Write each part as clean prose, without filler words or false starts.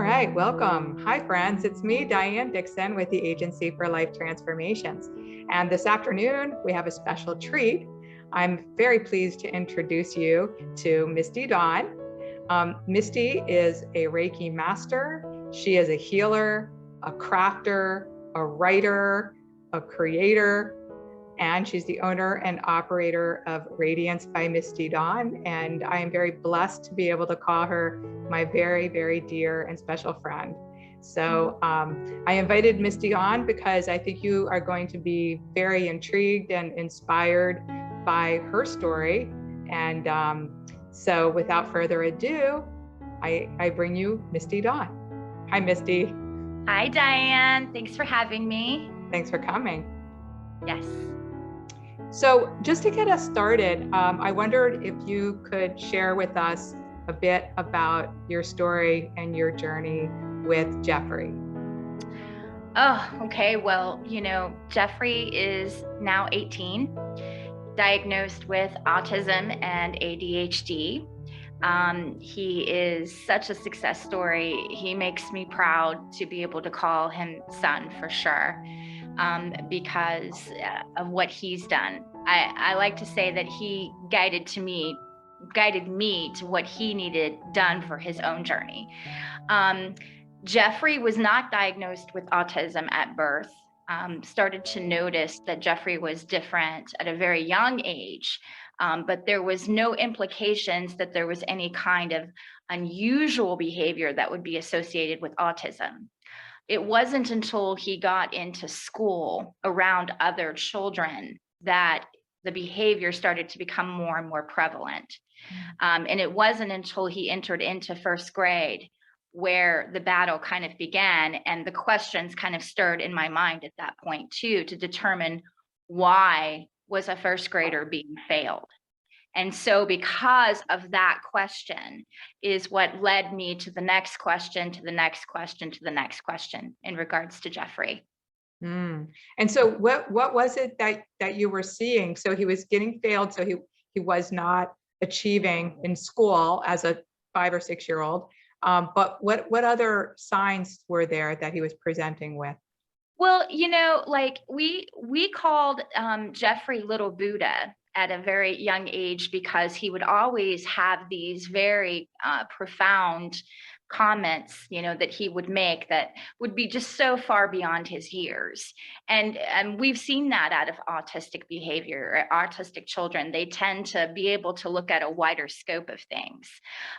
right, welcome. Hi, friends. It's me, Diane Dixon, with the Agency for Life Transformations. And this afternoon, we have a special treat. I'm very pleased to introduce you to Misty Dawn. Misty is a Reiki master. She is a healer, a crafter, a writer, a creator, and she's the owner and operator of Radiance by Misty Dawn. And I am very blessed to be able to call her my very, very dear and special friend. So I invited Misty on because I think you are going to be very intrigued and inspired by her story. And so without further ado, I bring you Misty Dawn. Hi, Misty. Hi, Diane. Thanks for having me. Thanks for coming. Yes. So just to get us started, I wondered if you could share with us a bit about your story and your journey with Jeffrey. Oh, okay. Well, Jeffrey is now 18, diagnosed with autism and ADHD. He is such a success story. He makes me proud to be able to call him son for sure. Because of what he's done. I like to say that he guided me to what he needed done for his own journey. Jeffrey was not diagnosed with autism at birth. Started to notice that Jeffrey was different at a very young age, but there was no implications that there was any kind of unusual behavior that would be associated with autism. It wasn't until he got into school around other children that the behavior started to become more and more prevalent. And it wasn't until he entered into first grade where the battle kind of began, and the questions kind of stirred in my mind at that point too, to determine why was a first grader being failed. And so because of that question is what led me to the next question, to the next question, to the next question in regards to Jeffrey. And so what was it that you were seeing? So he was getting failed, so he was not achieving in school as a 5 or 6 year old. But what other signs were there that he was presenting with? Well, we called Jeffrey Little Buddha at a very young age because he would always have these very profound comments, that he would make that would be just so far beyond his years. And we've seen that out of autistic behavior, or autistic children. They tend to be able to look at a wider scope of things.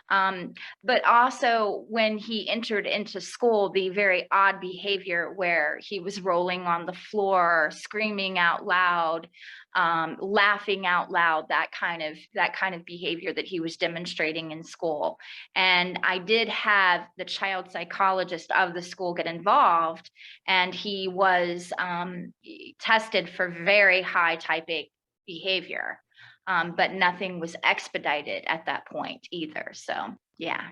But also when he entered into school, the very odd behavior where he was rolling on the floor, screaming out loud, laughing out loud, that kind of behavior that he was demonstrating in school. And I did have the child psychologist of the school get involved, and he was tested for very high type A behavior, but nothing was expedited at that point either. So yeah.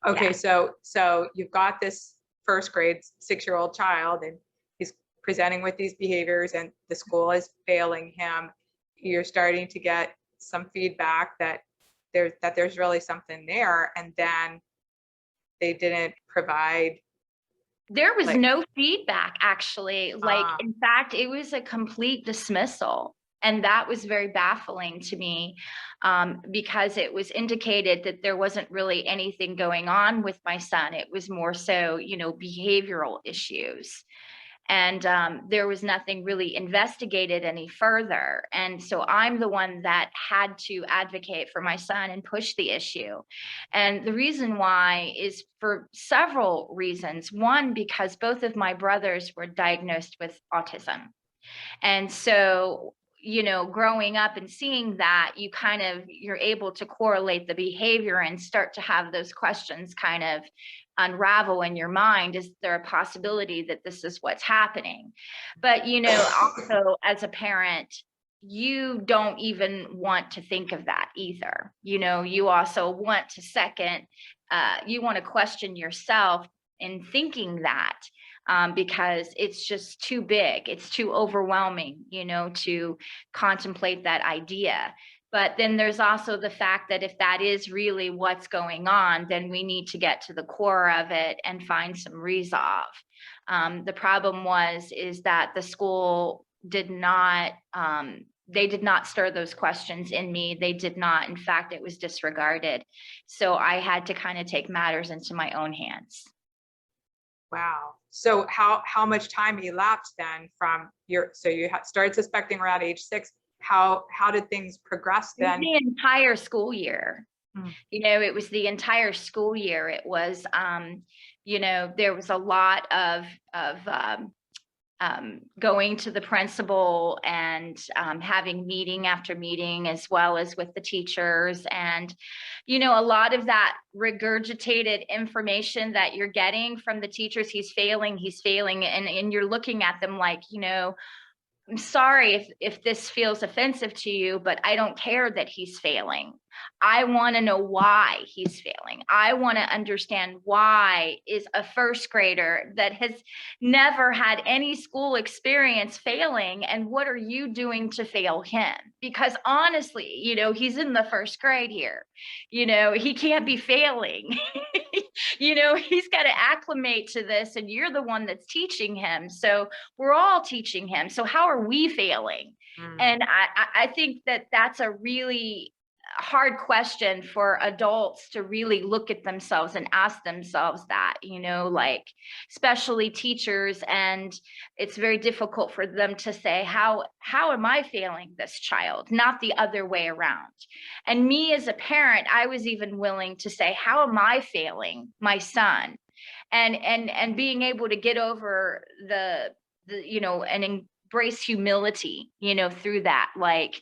Okay, yeah. so you've got this first grade 6-year-old child, and he's presenting with these behaviors, and the school is failing him. You're starting to get some feedback that there's really something there, and then they didn't provide. There was no feedback, actually. In fact, it was a complete dismissal. And that was very baffling to me, because it was indicated that there wasn't really anything going on with my son. It was more so, behavioral issues. And there was nothing really investigated any further. And so I'm the one that had to advocate for my son and push the issue. And the reason why is for several reasons. One, because both of my brothers were diagnosed with autism. And so, growing up and seeing that, you're able to correlate the behavior and start to have those questions kind of unravel in your mind. Is there a possibility that this is what's happening? But, also as a parent, you don't even want to think of that either. You also want to you want to question yourself in thinking that, because it's just too big. It's too overwhelming, to contemplate that idea. But then there's also the fact that if that is really what's going on, then we need to get to the core of it and find some resolve. The problem is that the school did not, they did not stir those questions in me. They did not. In fact, it was disregarded. So I had to kind of take matters into my own hands. Wow. So how much time elapsed then from so you started suspecting around age 6. How did things progress then? The entire school year. It was the entire school year. It was, there was a lot of going to the principal and having meeting after meeting, as well as with the teachers. And, a lot of that regurgitated information that you're getting from the teachers, he's failing. And you're looking at them like, I'm sorry if this feels offensive to you, but I don't care that he's failing. I want to know why he's failing. I want to understand why is a first grader that has never had any school experience failing, and what are you doing to fail him? Because honestly, he's in the first grade here. He can't be failing. He's got to acclimate to this, and you're the one that's teaching him. So we're all teaching him. So how are we failing? And I think that that's a really hard question for adults to really look at themselves and ask themselves that, like especially teachers. And it's very difficult for them to say, how am I failing this child? Not the other way around. And me as a parent, I was even willing to say, how am I failing my son? And being able to get over the and embrace humility, through that. Like,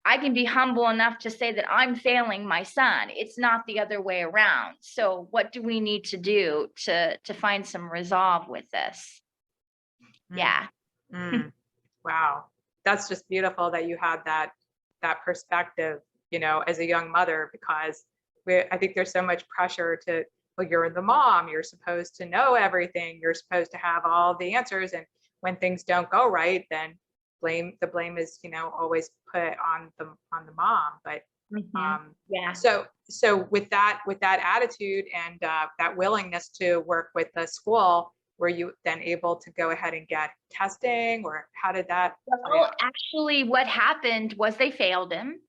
I can be humble enough to say that I'm failing my son. It's not the other way around. So what do we need to do to find some resolve with this? Yeah. Wow. That's just beautiful that you had that perspective, as a young mother, because I think there's so much pressure to, well, you're the mom, you're supposed to know everything, you're supposed to have all the answers. And when things don't go right, then the blame is, always put on the mom. But yeah. So with that attitude and that willingness to work with the school, were you then able to go ahead and get testing, or how did that play out? Actually, what happened was they failed him.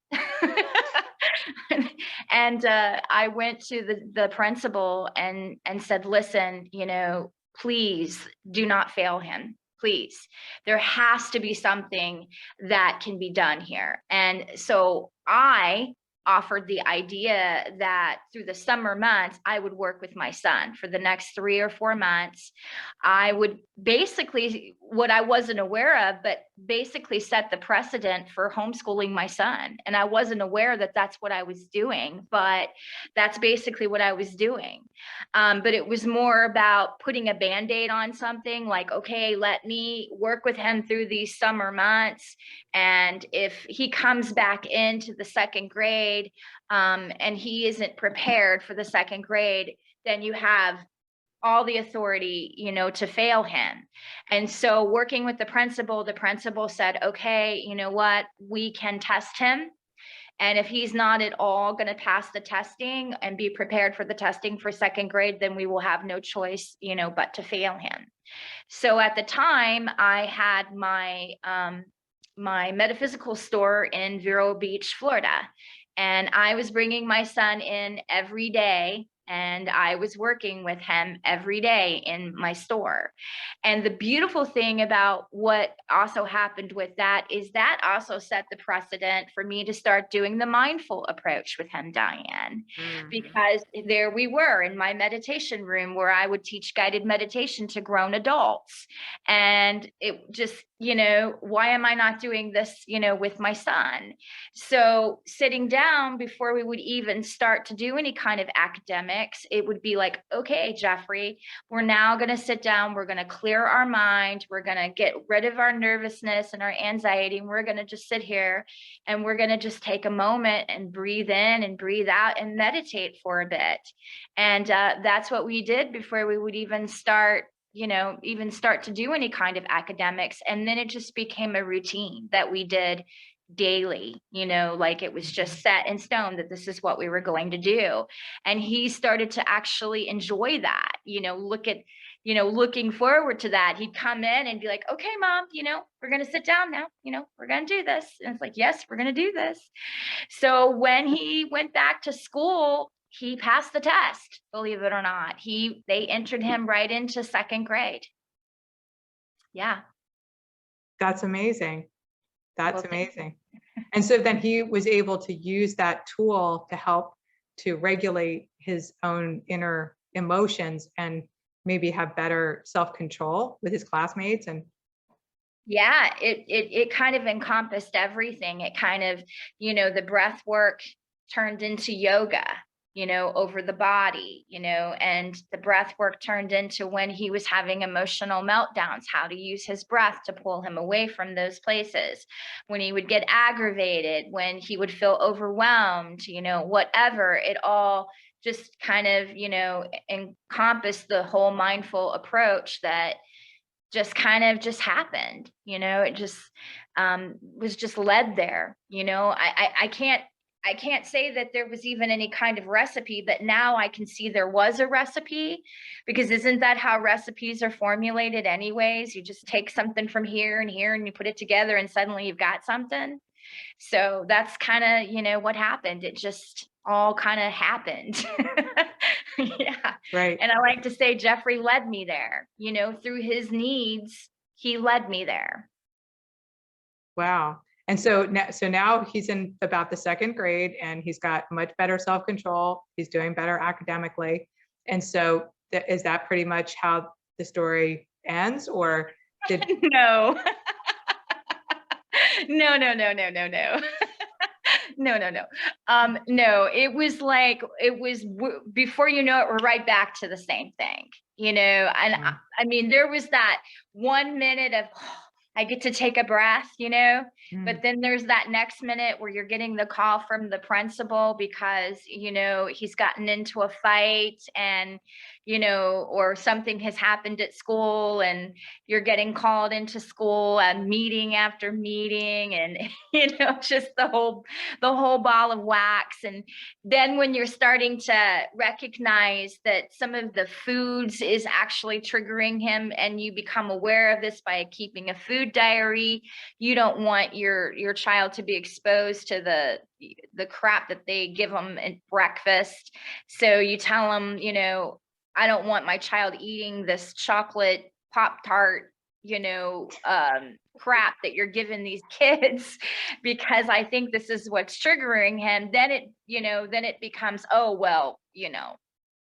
And I went to the principal and said, listen, please do not fail him. Please, there has to be something that can be done here. And so I offered the idea that through the summer months, I would work with my son for the next 3 or 4 months. I would basically, what I wasn't aware of, but basically set the precedent for homeschooling my son. And I wasn't aware that that's what I was doing, but that's basically what I was doing. But it was more about putting a Band-Aid on something, like, okay, let me work with him through these summer months. And if he comes back into the second grade and he isn't prepared for the second grade, then you have all the authority, to fail him. And so working with the principal said, okay, you know what, we can test him. And if he's not at all going to pass the testing and be prepared for the testing for second grade, then we will have no choice, but to fail him. So at the time, I had my my metaphysical store in Vero Beach, Florida, and I was bringing my son in every day, and I was working with him every day in my store. And the beautiful thing about what also happened with that is that also set the precedent for me to start doing the mindful approach with him, Diane, because there we were in my meditation room where I would teach guided meditation to grown adults. And it just, why am I not doing this, with my son? So sitting down before we would even start to do any kind of academics, it would be like, okay, Jeffrey, we're now going to sit down. We're going to clear our mind. We're going to get rid of our nervousness and our anxiety. And we're going to just sit here and we're going to just take a moment and breathe in and breathe out and meditate for a bit. And that's what we did before we would even start to do any kind of academics. And then it just became a routine that we did daily, like it was just set in stone that this is what we were going to do. And he started to actually enjoy that, looking forward to that. He'd come in and be like, okay, mom, we're going to sit down now, we're going to do this. And it's like, yes, we're going to do this. So when he went back to school, he passed the test, believe it or not. They entered him right into second grade. Yeah. That's amazing. That's amazing. And so then he was able to use that tool to help to regulate his own inner emotions and maybe have better self-control with his classmates. And yeah, it kind of encompassed everything. It kind of, the breath work turned into yoga, over the body, and the breath work turned into when he was having emotional meltdowns, how to use his breath to pull him away from those places. When he would get aggravated, when he would feel overwhelmed, whatever, it all just kind of, encompassed the whole mindful approach that just kind of just happened, it just was just led there. I can't say that there was even any kind of recipe, but now I can see there was a recipe, because isn't that how recipes are formulated anyways? You just take something from here and here and you put it together and suddenly you've got something. So that's kind of, what happened. It just all kind of happened. Yeah. right. And I like to say Jeffrey led me there, through his needs, he led me there. Wow. And so now he's in about the second grade and he's got much better self-control. He's doing better academically. And so is that pretty much how the story ends, or did no. No, no, no, no, no, no. No, no, no. No, it was before you know it, we're right back to the same thing, and I mean, there was that 1 minute of, I get to take a breath, but then there's that next minute where you're getting the call from the principal because, he's gotten into a fight and, or something has happened at school and you're getting called into school and meeting after meeting and, just the whole ball of wax. And then when you're starting to recognize that some of the foods is actually triggering him and you become aware of this by keeping a food diary, you don't want your child to be exposed to the crap that they give them at breakfast. So you tell them, I don't want my child eating this chocolate Pop-Tart, crap that you're giving these kids because I think this is what's triggering him. Then it becomes, oh, well,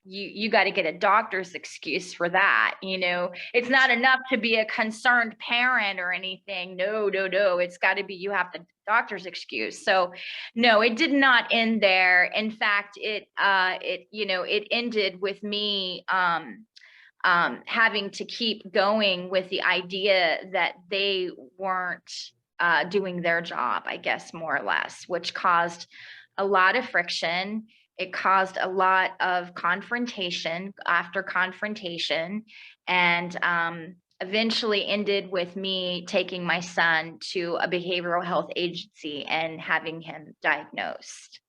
you got to get a doctor's excuse for that. It's not enough to be a concerned parent or anything. No, it's got to be, you have the doctor's excuse. So no, it did not end there. In fact, it ended with me having to keep going with the idea that they weren't doing their job, I guess, more or less, which caused a lot of friction. It caused a lot of confrontation after confrontation, and eventually ended with me taking my son to a behavioral health agency and having him diagnosed.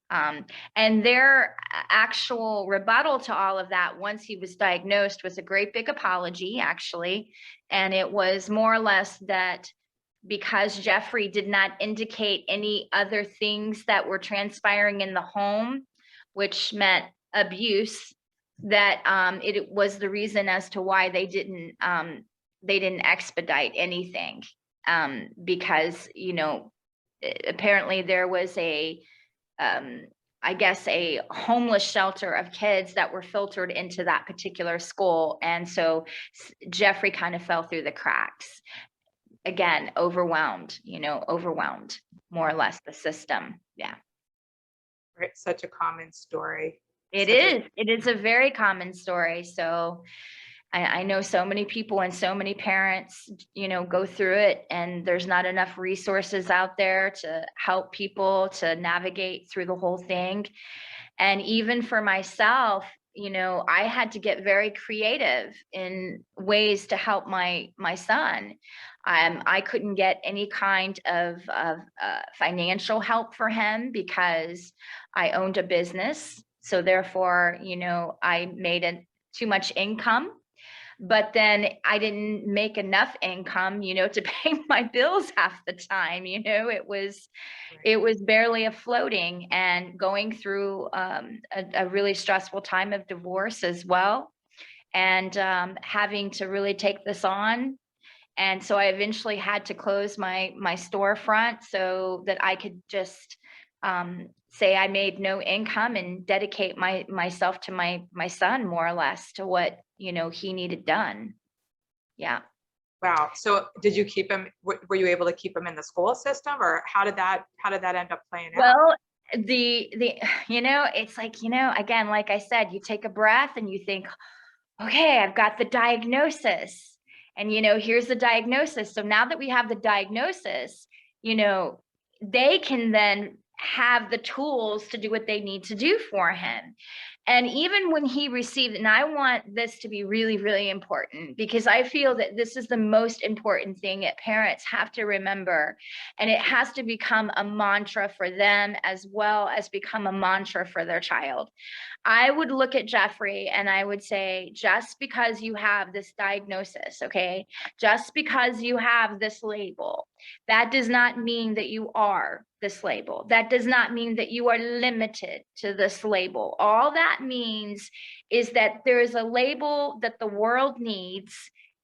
And their actual rebuttal to all of that, once he was diagnosed, was a great big apology, actually. And it was more or less that because Jeffrey did not indicate any other things that were transpiring in the home, which meant abuse, that it was the reason as to why they didn't expedite anything, because apparently there was I guess a homeless shelter of kids that were filtered into that particular school, and so Jeffrey kind of fell through the cracks. Again, overwhelmed more or less the system. Yeah. Right, such a common story. It is a very common story. So I know so many people and so many parents, go through it, and there's not enough resources out there to help people to navigate through the whole thing. And even for myself, I had to get very creative in ways to help my son. I couldn't get any kind of financial help for him because I owned a business. So therefore, I made too much income, but then I didn't make enough income, to pay my bills half the time. It was barely afloating, and going through a really stressful time of divorce as well, and having to really take this on. And so I eventually had to close my storefront so that I could just say I made no income and dedicate myself to my son, more or less, to what he needed done. Yeah. Wow. So did you keep him, were you able to keep him in the school system, or how did that end up playing out? Well, it's like, again, like I said, you take a breath and you think, okay, I've got the diagnosis, and here's the diagnosis. So now that we have the diagnosis, they can then have the tools to do what they need to do for him. And even when he received, and I want this to be really, really important, because I feel that this is the most important thing that parents have to remember. And it has to become a mantra for them as well as become a mantra for their child. I would look at Jeffrey and I would say, just because you have this diagnosis, okay, just because you have this label, that does not mean that you are this label. That does not mean that you are limited to this label. All that means is that there is a label that the world needs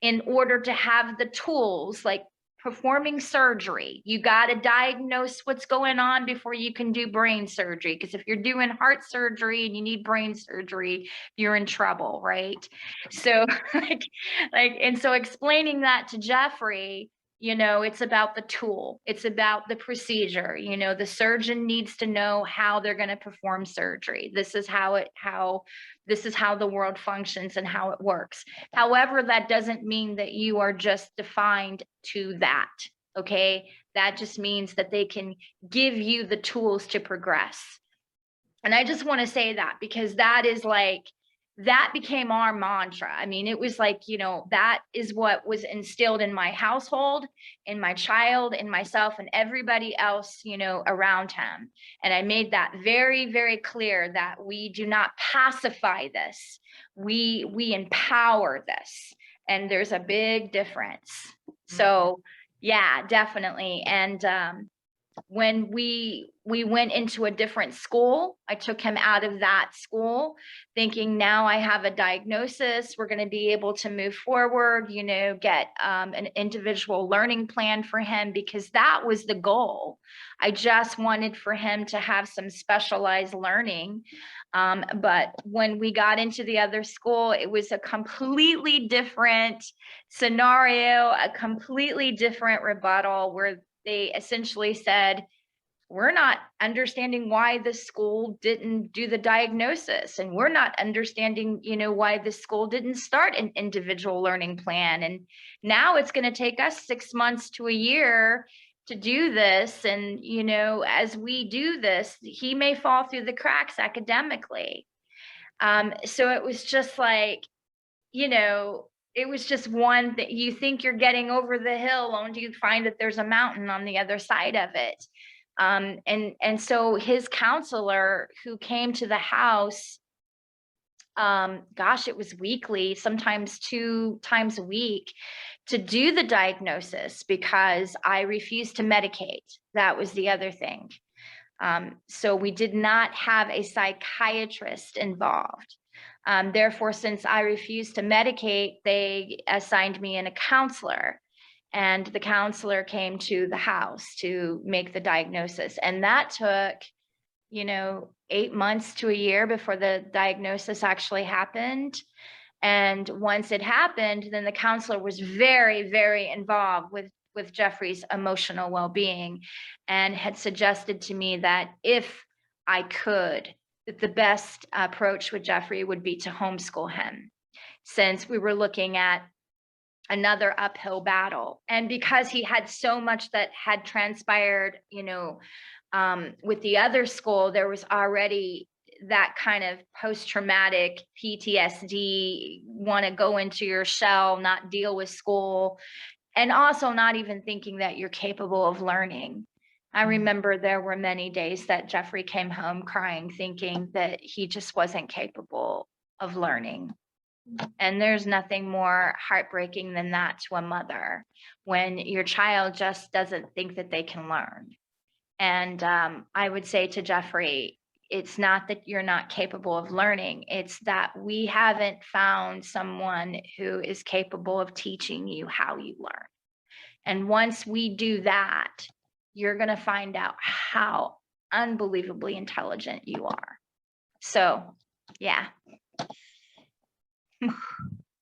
in order to have the tools, like performing surgery. You got to diagnose what's going on before you can do brain surgery. Because if you're doing heart surgery and you need brain surgery, you're in trouble, right? So and so explaining that to Jeffrey, it's about the tool. It's about the procedure. The surgeon needs to know how they're going to perform surgery. This is how the world functions and how it works. However, that doesn't mean that you are just defined to that. Okay. That just means that they can give you the tools to progress. And I just want to say that, because that became our mantra. I mean, it was like, that is what was instilled in my household, in my child, in myself, and everybody else, around him. And I made that very, very clear that we do not pacify this. We empower this. And there's a big difference. So yeah, definitely. And when we went into a different school, I took him out of that school thinking, now I have a diagnosis, we're going to be able to move forward, get an individual learning plan for him, because that was the goal. I just wanted for him to have some specialized learning. But when we got into the other school, it was a completely different scenario, a completely different rebuttal, where they essentially said, we're not understanding why the school didn't do the diagnosis, and we're not understanding, why the school didn't start an individual learning plan. And now it's going to take us 6 months to a year to do this. And, as we do this, he may fall through the cracks academically. So it was just like, it was just one that you think you're getting over the hill, only you find that there's a mountain on the other side of it. And so his counselor, who came to the house, it was weekly, sometimes 2 times a week, to do the diagnosis, because I refused to medicate. That was the other thing. So we did not have a psychiatrist involved. Therefore, since I refused to medicate, they assigned me in a counselor, and the counselor came to the house to make the diagnosis. And that took, 8 months to a year before the diagnosis actually happened. And once it happened, then the counselor was very, very involved with Jeffrey's emotional well-being, and had suggested to me that if I could, that the best approach with Jeffrey would be to homeschool him, since we were looking at another uphill battle. And because he had so much that had transpired, with the other school, there was already that kind of post-traumatic PTSD, want to go into your shell, not deal with school, and also not even thinking that you're capable of learning. I remember there were many days that Jeffrey came home crying, thinking that he just wasn't capable of learning. And there's nothing more heartbreaking than that to a mother, when your child just doesn't think that they can learn. And I would say to Jeffrey, it's not that you're not capable of learning, it's that we haven't found someone who is capable of teaching you how you learn. And once we do that, you're going to find out how unbelievably intelligent you are. So, yeah.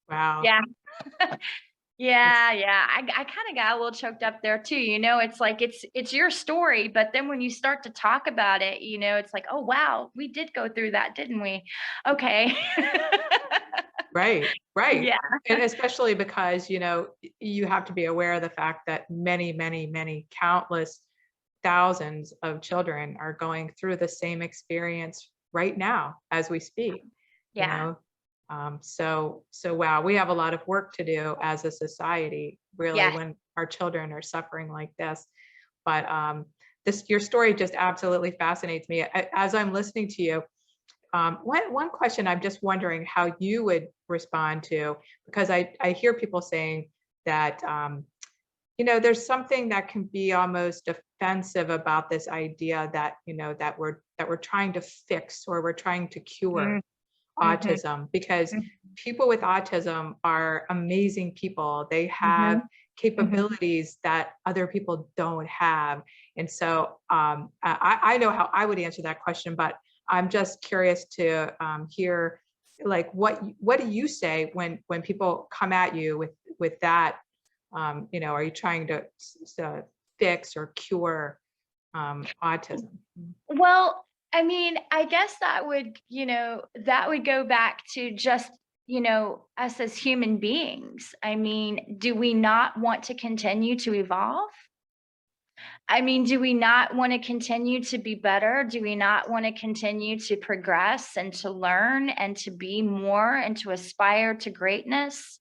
Wow. Yeah. Yeah. I kind of got a little choked up there too. It's like, it's your story, but then when you start to talk about it, it's like, oh, wow, we did go through that, didn't we? Okay. Right. Yeah. And especially because, you have to be aware of the fact that many, many, many countless thousands of children are going through the same experience right now as we speak. Yeah. So wow, we have a lot of work to do as a society, really, Yes. when our children are suffering like this. But your story just absolutely fascinates me. As I'm listening to you, one question I'm just wondering how you would respond to, because I hear people saying that there's something that can be almost offensive about this idea that that we're trying to fix, or we're trying to cure autism, because people with autism are amazing people. They have capabilities that other people don't have. And so I know how I would answer that question, but I'm just curious to hear, like, what do you say when people come at you with that? Are you trying to fix or cure autism? Well, I mean, I guess that would go back to just, us as human beings. I mean, do we not want to continue to evolve? I mean, do we not want to continue to be better? Do we not want to continue to progress and to learn and to be more and to aspire to greatness?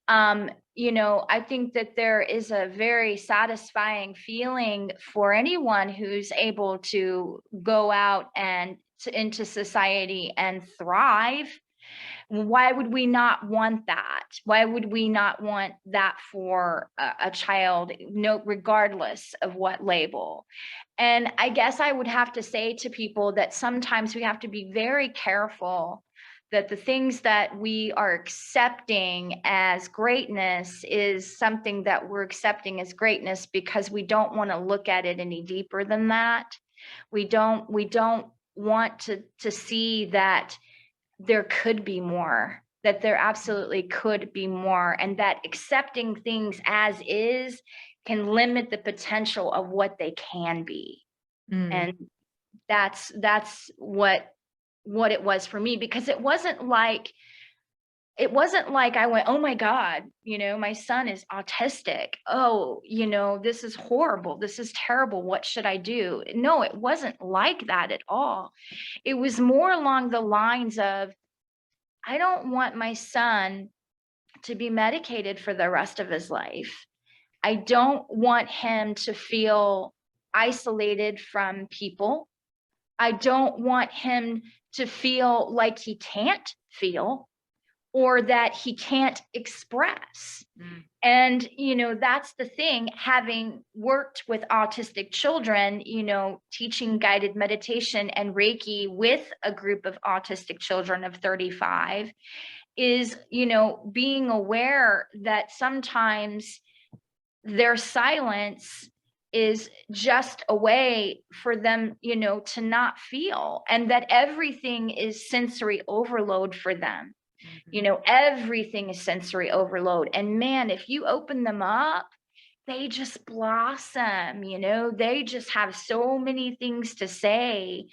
I think that there is a very satisfying feeling for anyone who's able to go out and into society and thrive. Why would we not want that? Why would we not want that for a child, regardless of what label? And I guess I would have to say to people that sometimes we have to be very careful that the things that we are accepting as greatness is something that we're accepting as greatness because we don't want to look at it any deeper than that. We don't want to see that there could be more, that there absolutely could be more, and that accepting things as is can limit the potential of what they can be. And that's what it was for me, because it wasn't like I went, oh my God, my son is autistic. Oh, this is horrible. This is terrible. What should I do? No, it wasn't like that at all. It was more along the lines of, I don't want my son to be medicated for the rest of his life. I don't want him to feel isolated from people. I don't want him to feel like he can't feel or that he can't express. And, that's the thing, having worked with autistic children, teaching guided meditation and Reiki with a group of autistic children of 35 is, being aware that sometimes their silence is just a way for them, to not feel, and that everything is sensory overload for them. Everything is sensory overload. And man, if you open them up, they just blossom, they just have so many things to say.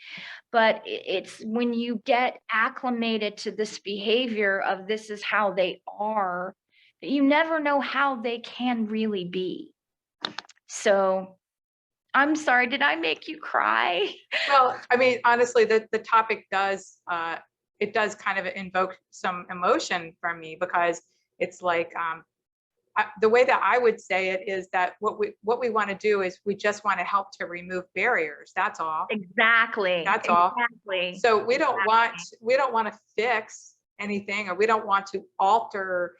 But it's when you get acclimated to this behavior of this is how they are, that you never know how they can really be. So I'm sorry, did I make you cry? Well, I mean, honestly, the topic does it does kind of invoke some emotion from me, because it's like the way that I would say it is that what we want to do is we just want to help to remove barriers. That's all. Exactly. That's all. Exactly. So Exactly. we don't want to fix anything, or we don't want to alter,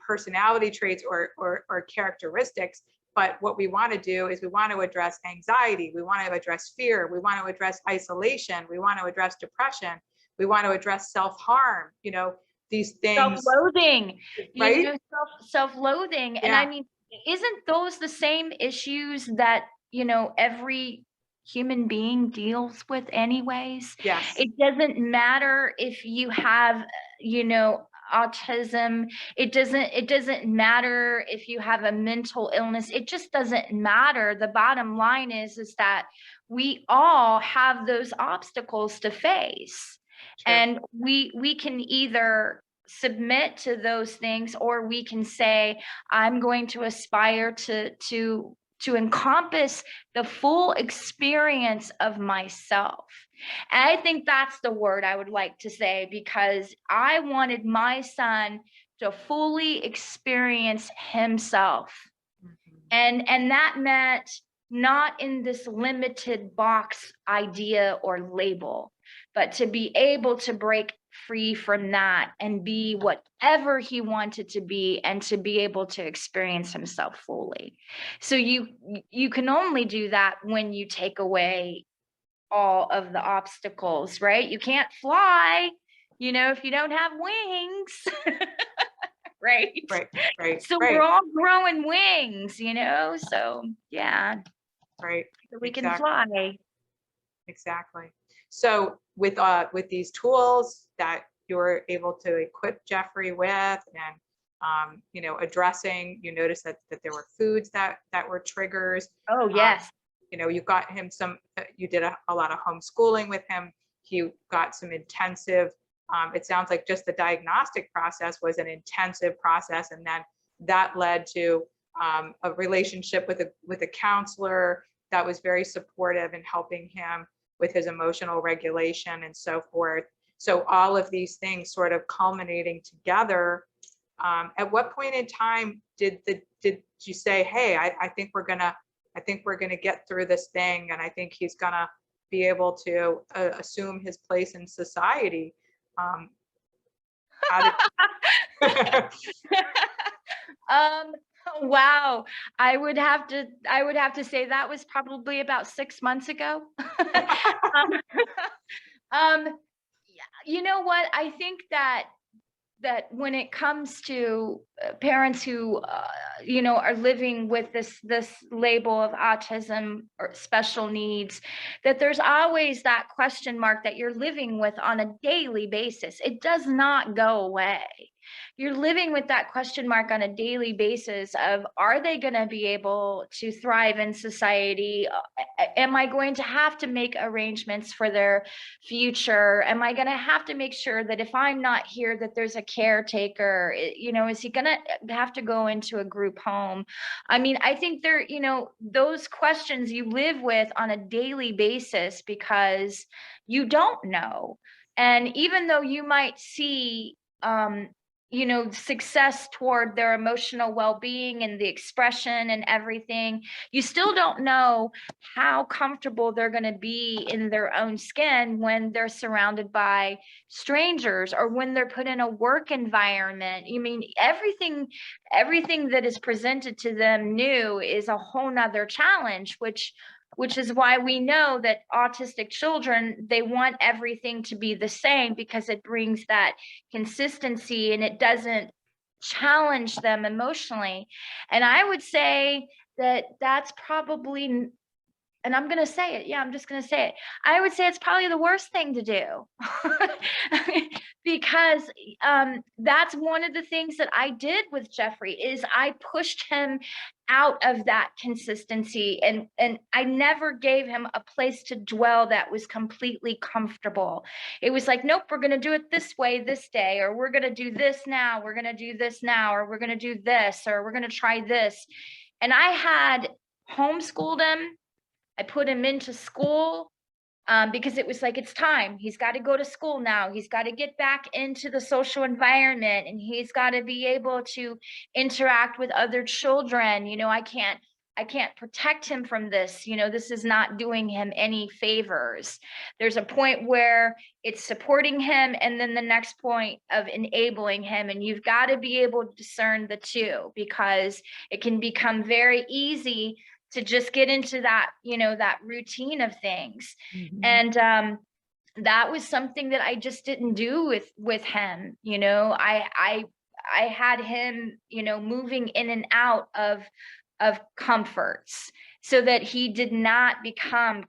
personality traits or characteristics. But what we want to do is we want to address anxiety, we want to address fear, we want to address isolation, we want to address depression, we want to address self-harm, these things, Self-loathing, right? self-loathing. And I Yeah. mean, isn't those the same issues that, every human being deals with anyways? Yes. It doesn't matter if you have, autism. It doesn't matter if you have a mental illness. It just doesn't matter. The bottom line is that we all have those obstacles to face. True. And we can either submit to those things, or we can say, I'm going to aspire to encompass the full experience of myself. And I think that's the word I would like to say, because I wanted my son to fully experience himself. Mhm. And that meant not in this limited box idea or label, but to be able to break free from that and be whatever he wanted to be, and to be able to experience himself fully. So you can only do that when you take away all of the obstacles, right? You can't fly, if you don't have wings. Right? Right, right, So we're right, all growing wings, so yeah, right. so we can Exactly. fly. Exactly. So with these tools that you're able to equip Jeffrey with, and addressing, you notice that there were foods that were triggers. Oh, Um, yes. you got him you did a lot of homeschooling with him. He got some intensive. It sounds like just the diagnostic process was an intensive process, and then that led to a relationship with a counselor that was very supportive in helping him with his emotional regulation and so forth. So all of these things sort of culminating together. At what point in time did you say, "Hey, I think we're gonna get through this thing, and I think he's gonna be able to assume his place in society"? Um, how did? Um, wow. I would have to say that was probably about 6 months ago. Um, um, yeah, you know what? I think that when it comes to parents who are living with this label of autism or special needs, that there's always that question mark that you're living with on a daily basis. It does not go away. You're living with that question mark on a daily basis of, are they going to be able to thrive in society? Am I going to have to make arrangements for their future? Am I going to have to make sure that if I'm not here, that there's a caretaker? Is he going to have to go into a group home? I mean, I think those questions you live with on a daily basis, because you don't know. And even though you might see, success toward their emotional well-being and the expression and everything, you still don't know how comfortable they're going to be in their own skin when they're surrounded by strangers, or when they're put in a work environment. I mean, everything that is presented to them new is a whole nother challenge, which is why we know that autistic children, they want everything to be the same, because it brings that consistency and it doesn't challenge them emotionally. And I would say that that's probably, and I'm going to say it. Yeah, I'm just going to say it. I would say it's probably the worst thing to do. Because that's one of the things that I did with Jeffrey, is I pushed him out of that consistency, and I never gave him a place to dwell that was completely comfortable. It was like, nope, we're going to do it this way this day, or we're going to do this now, we're going to do this now, or we're going to do this, or we're going to try this. And I had homeschooled him I put him into school, because it was like, it's time. He's got to go to school now. He's got to get back into the social environment, and he's got to be able to interact with other children. I can't protect him from this. This is not doing him any favors. There's a point where it's supporting him, and then the next point of enabling him. And you've got to be able to discern the two, because it can become very easy to just get into that, that routine of things. Mm-hmm. And that was something that I just didn't do with him. I had him, moving in and out of comforts, so that he did not become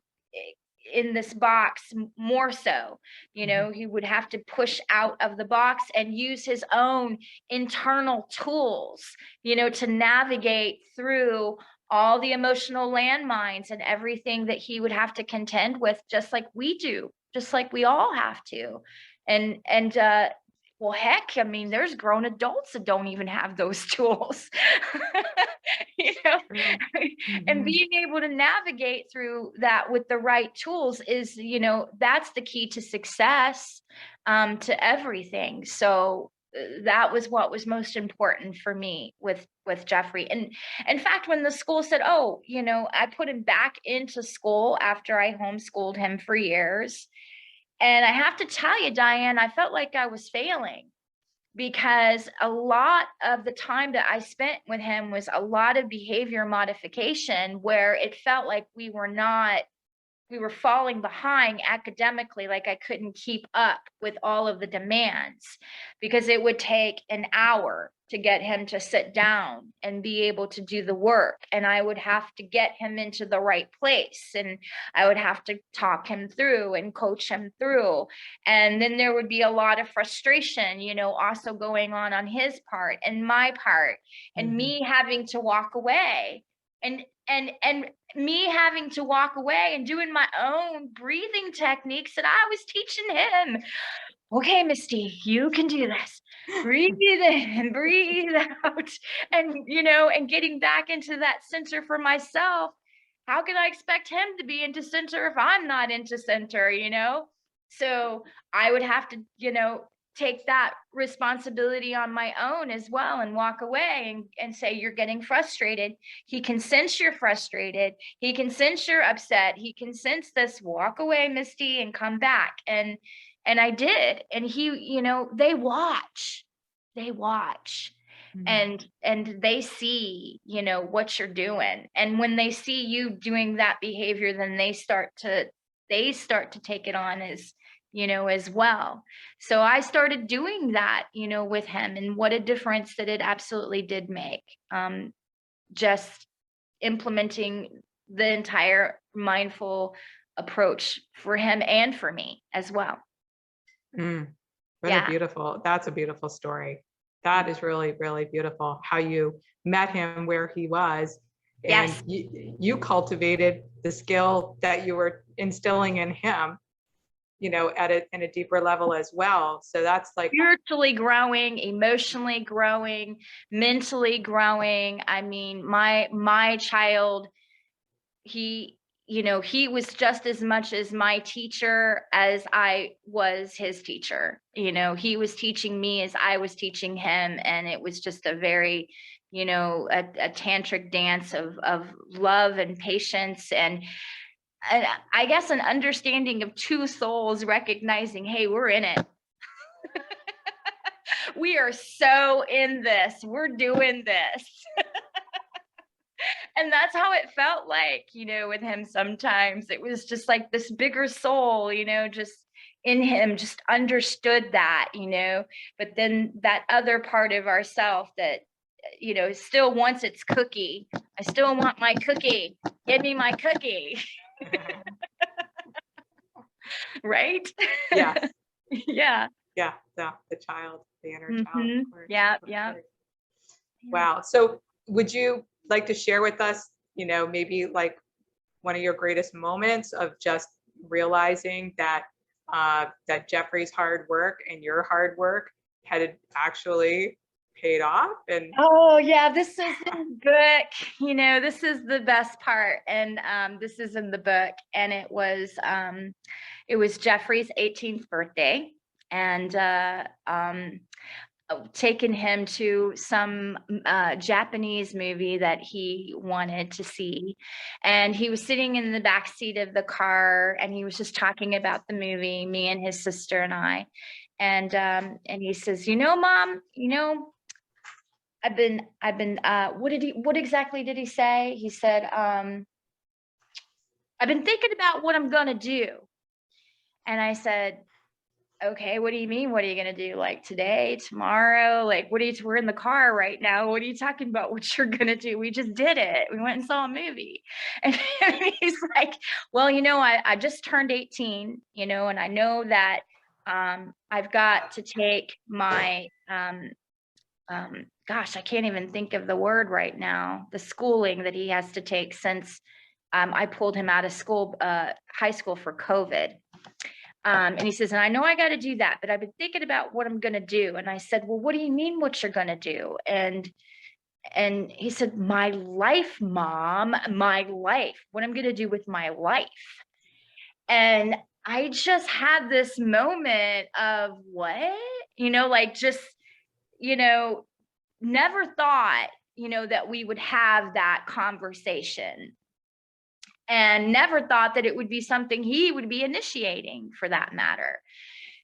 in this box more so. He would have to push out of the box and use his own internal tools, to navigate through all the emotional landmines and everything that he would have to contend with, just like we do, just like we all have to. And well, heck, I mean, there's grown adults that don't even have those tools. Mm-hmm. And being able to navigate through that with the right tools is, that's the key to success, to everything. So that was what was most important for me with Jeffrey. And in fact, when the school said, oh, I put him back into school after I homeschooled him for years. And I have to tell you, Diane, I felt like I was failing, because a lot of the time that I spent with him was a lot of behavior modification, where it felt like we were falling behind academically, like I couldn't keep up with all of the demands, because it would take an hour to get him to sit down and be able to do the work. And I would have to get him into the right place, and I would have to talk him through and coach him through. And then there would be a lot of frustration, also going on his part and my part, and me having to walk away, and me having to walk away and doing my own breathing techniques that I was teaching him. Okay, Misty, you can do this. Breathe in and breathe out. And, and getting back into that center for myself. How can I expect him to be into center if I'm not into center, So I would have to, take that responsibility on my own as well, and walk away and say, you're getting frustrated. He can sense you're frustrated. He can sense you're upset. He can sense this. Walk away, Misty, and come back. And I did. And he, they watch. And they see, what you're doing. And when they see you doing that behavior, then they start to take it on as well. So I started doing that, with him, and what a difference that it absolutely did make. Just implementing the entire mindful approach for him and for me as well. That's a beautiful story. That is really, really beautiful, how you met him where he was. And yes. you cultivated the skill that you were instilling in him, in a deeper level as well. So that's like spiritually growing, emotionally growing, mentally growing. I mean, my child, he was just as much as my teacher as I was his teacher. He was teaching me as I was teaching him. And it was just a very, a tantric dance of love and patience, and I guess an understanding of two souls recognizing, hey, we're in it. We are so in this. We're doing this. And that's how it felt like, with him sometimes. It was just like this bigger soul, just in him, just understood that, but then that other part of ourself that, still wants its cookie. I still want my cookie. Give me my cookie. Right? Yes. Yeah. Yeah. The child, the inner child. Of course, yeah. of course. Wow. So would you like to share with us, maybe like one of your greatest moments of just realizing that that Jeffrey's hard work and your hard work had actually paid off. And oh yeah, this is in the book. You know, this is the best part, and this is in the book, and it was Jeffrey's 18th birthday, and taken him to some Japanese movie that he wanted to see. And he was sitting in the back seat of the car, and he was just talking about the movie, me and his sister and I. And he says, Mom, what exactly did he say? He said, I've been thinking about what I'm gonna do. And I said, okay, what do you mean? What are you going to do? Like today, tomorrow? Like, we're in the car right now. What are you talking about? What you're going to do? We just did it. We went and saw a movie. And he's like, well, I just turned 18, and I know that I've got to take my, gosh, I can't even think of the word right now, the schooling that he has to take since I pulled him out of school, high school for COVID. And he says, and I know I got to do that, but I've been thinking about what I'm going to do. And I said, well, what do you mean what you're going to do? And he said, my life, Mom, my life, what I'm going to do with my life. And I just had this moment of what, never thought, that we would have that conversation. And never thought that it would be something he would be initiating, for that matter.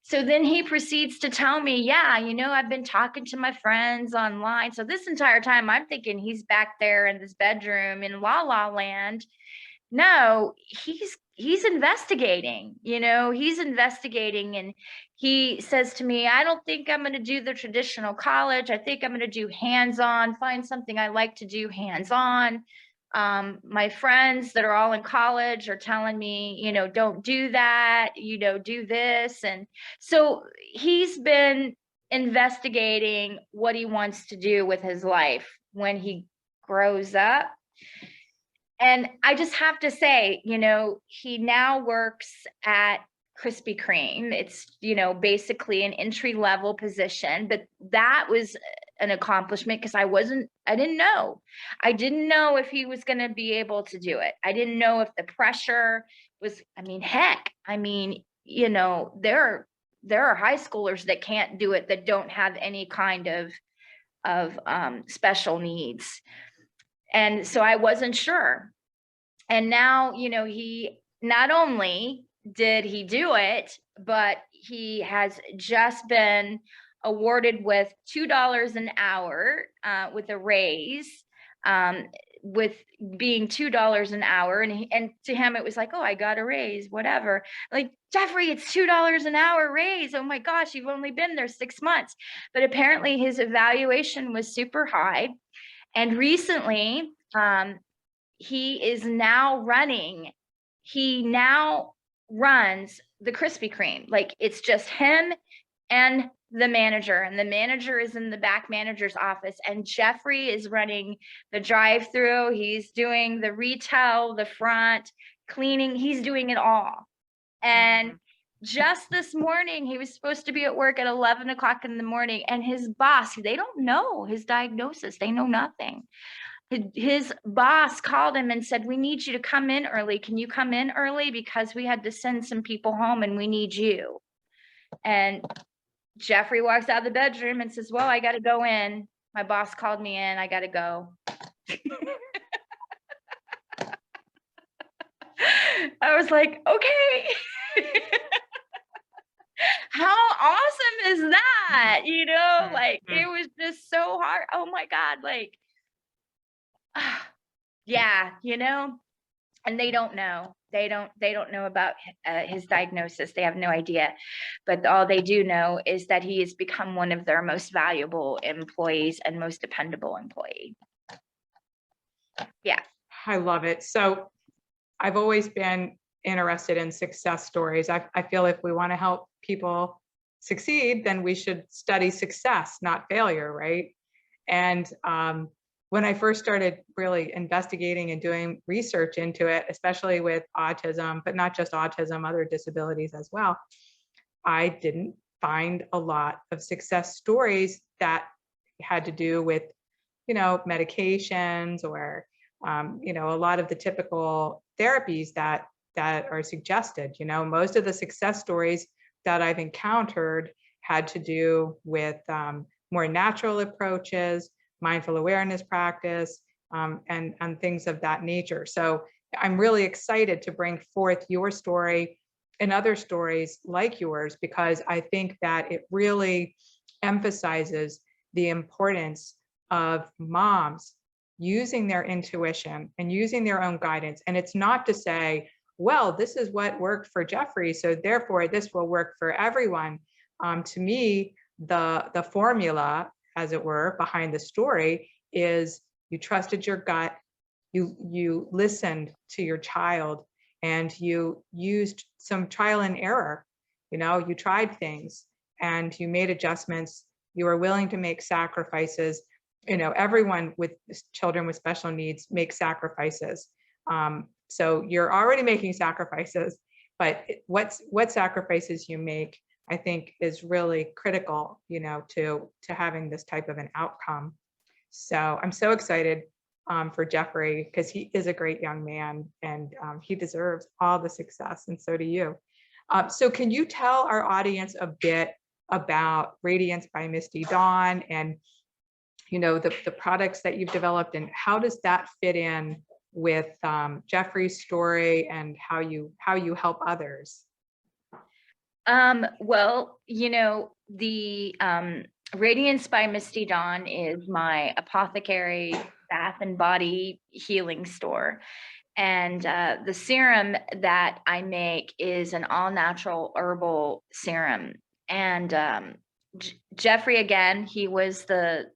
So then he proceeds to tell me, yeah, I've been talking to my friends online. So this entire time I'm thinking he's back there in this bedroom in La La Land. No, he's investigating, he's investigating. And he says to me, I don't think I'm going to do the traditional college. I think I'm going to do hands-on, find something I like to do hands-on. My friends that are all in college are telling me, don't do that, do this. And so he's been investigating what he wants to do with his life when he grows up. And I just have to say, he now works at Krispy Kreme. It's, basically an entry-level position, but that was an accomplishment because I didn't know. I didn't know if he was going to be able to do it. I didn't know if the pressure was, heck, there are high schoolers that can't do it, that don't have any kind of special needs. And so I wasn't sure. And now, he not only did he do it, but he has just been awarded with $2 an hour with a raise, with being $2 an hour. And to him, it was like, oh, I got a raise, whatever. Like, Jeffrey, it's $2 an hour raise. Oh my gosh, you've only been there 6 months. But apparently his evaluation was super high. And recently, he now runs the Krispy Kreme. Like, it's just him and the manager is in the back manager's office, and Jeffrey is running the drive-through. He's doing the retail, the front, cleaning. He's doing it all. And just this morning, he was supposed to be at work at 11 o'clock in the morning, and his boss, they don't know his diagnosis. They know nothing. His boss called him and said, we need you to come in early. Can you come in early? Because we had to send some people home and we need you. And Jeffrey walks out of the bedroom and says, well, I got to go in. My boss called me in. I got to go. I was like, okay. How awesome is that? Like, it was just so hard. Oh my God. Like, yeah, and they don't know. They don't know about his diagnosis. They have no idea. But all they do know is that he has become one of their most valuable employees and most dependable employee. Yeah. I love it. So I've always been interested in success stories. I feel if we want to help people succeed, then we should study success, not failure, right? And when I first started really investigating and doing research into it, especially with autism, but not just autism, other disabilities as well, I didn't find a lot of success stories that had to do with, medications or, a lot of the typical therapies that are suggested. Most of the success stories that I've encountered had to do with more natural approaches, mindful awareness practice, and things of that nature. So I'm really excited to bring forth your story and other stories like yours, because I think that it really emphasizes the importance of moms using their intuition and using their own guidance. And it's not to say, well, this is what worked for Jeffrey, so therefore this will work for everyone. To me, the formula, as it were, behind the story is you trusted your gut, you listened to your child, and you used some trial and error. You tried things and you made adjustments. You were willing to make sacrifices. Everyone with children with special needs makes sacrifices. So you're already making sacrifices, but what sacrifices you make, I think, is really critical, to having this type of an outcome. So I'm so excited for Jeffrey, because he is a great young man, and he deserves all the success, and so do you. So can you tell our audience a bit about Radiance by Misty Dawn, and the products that you've developed, and how does that fit in with Jeffrey's story and how you help others? Well, the Radiance by Misty Dawn is my apothecary bath and body healing store. And the serum that I make is an all natural herbal serum. And Jeffrey, again, he was the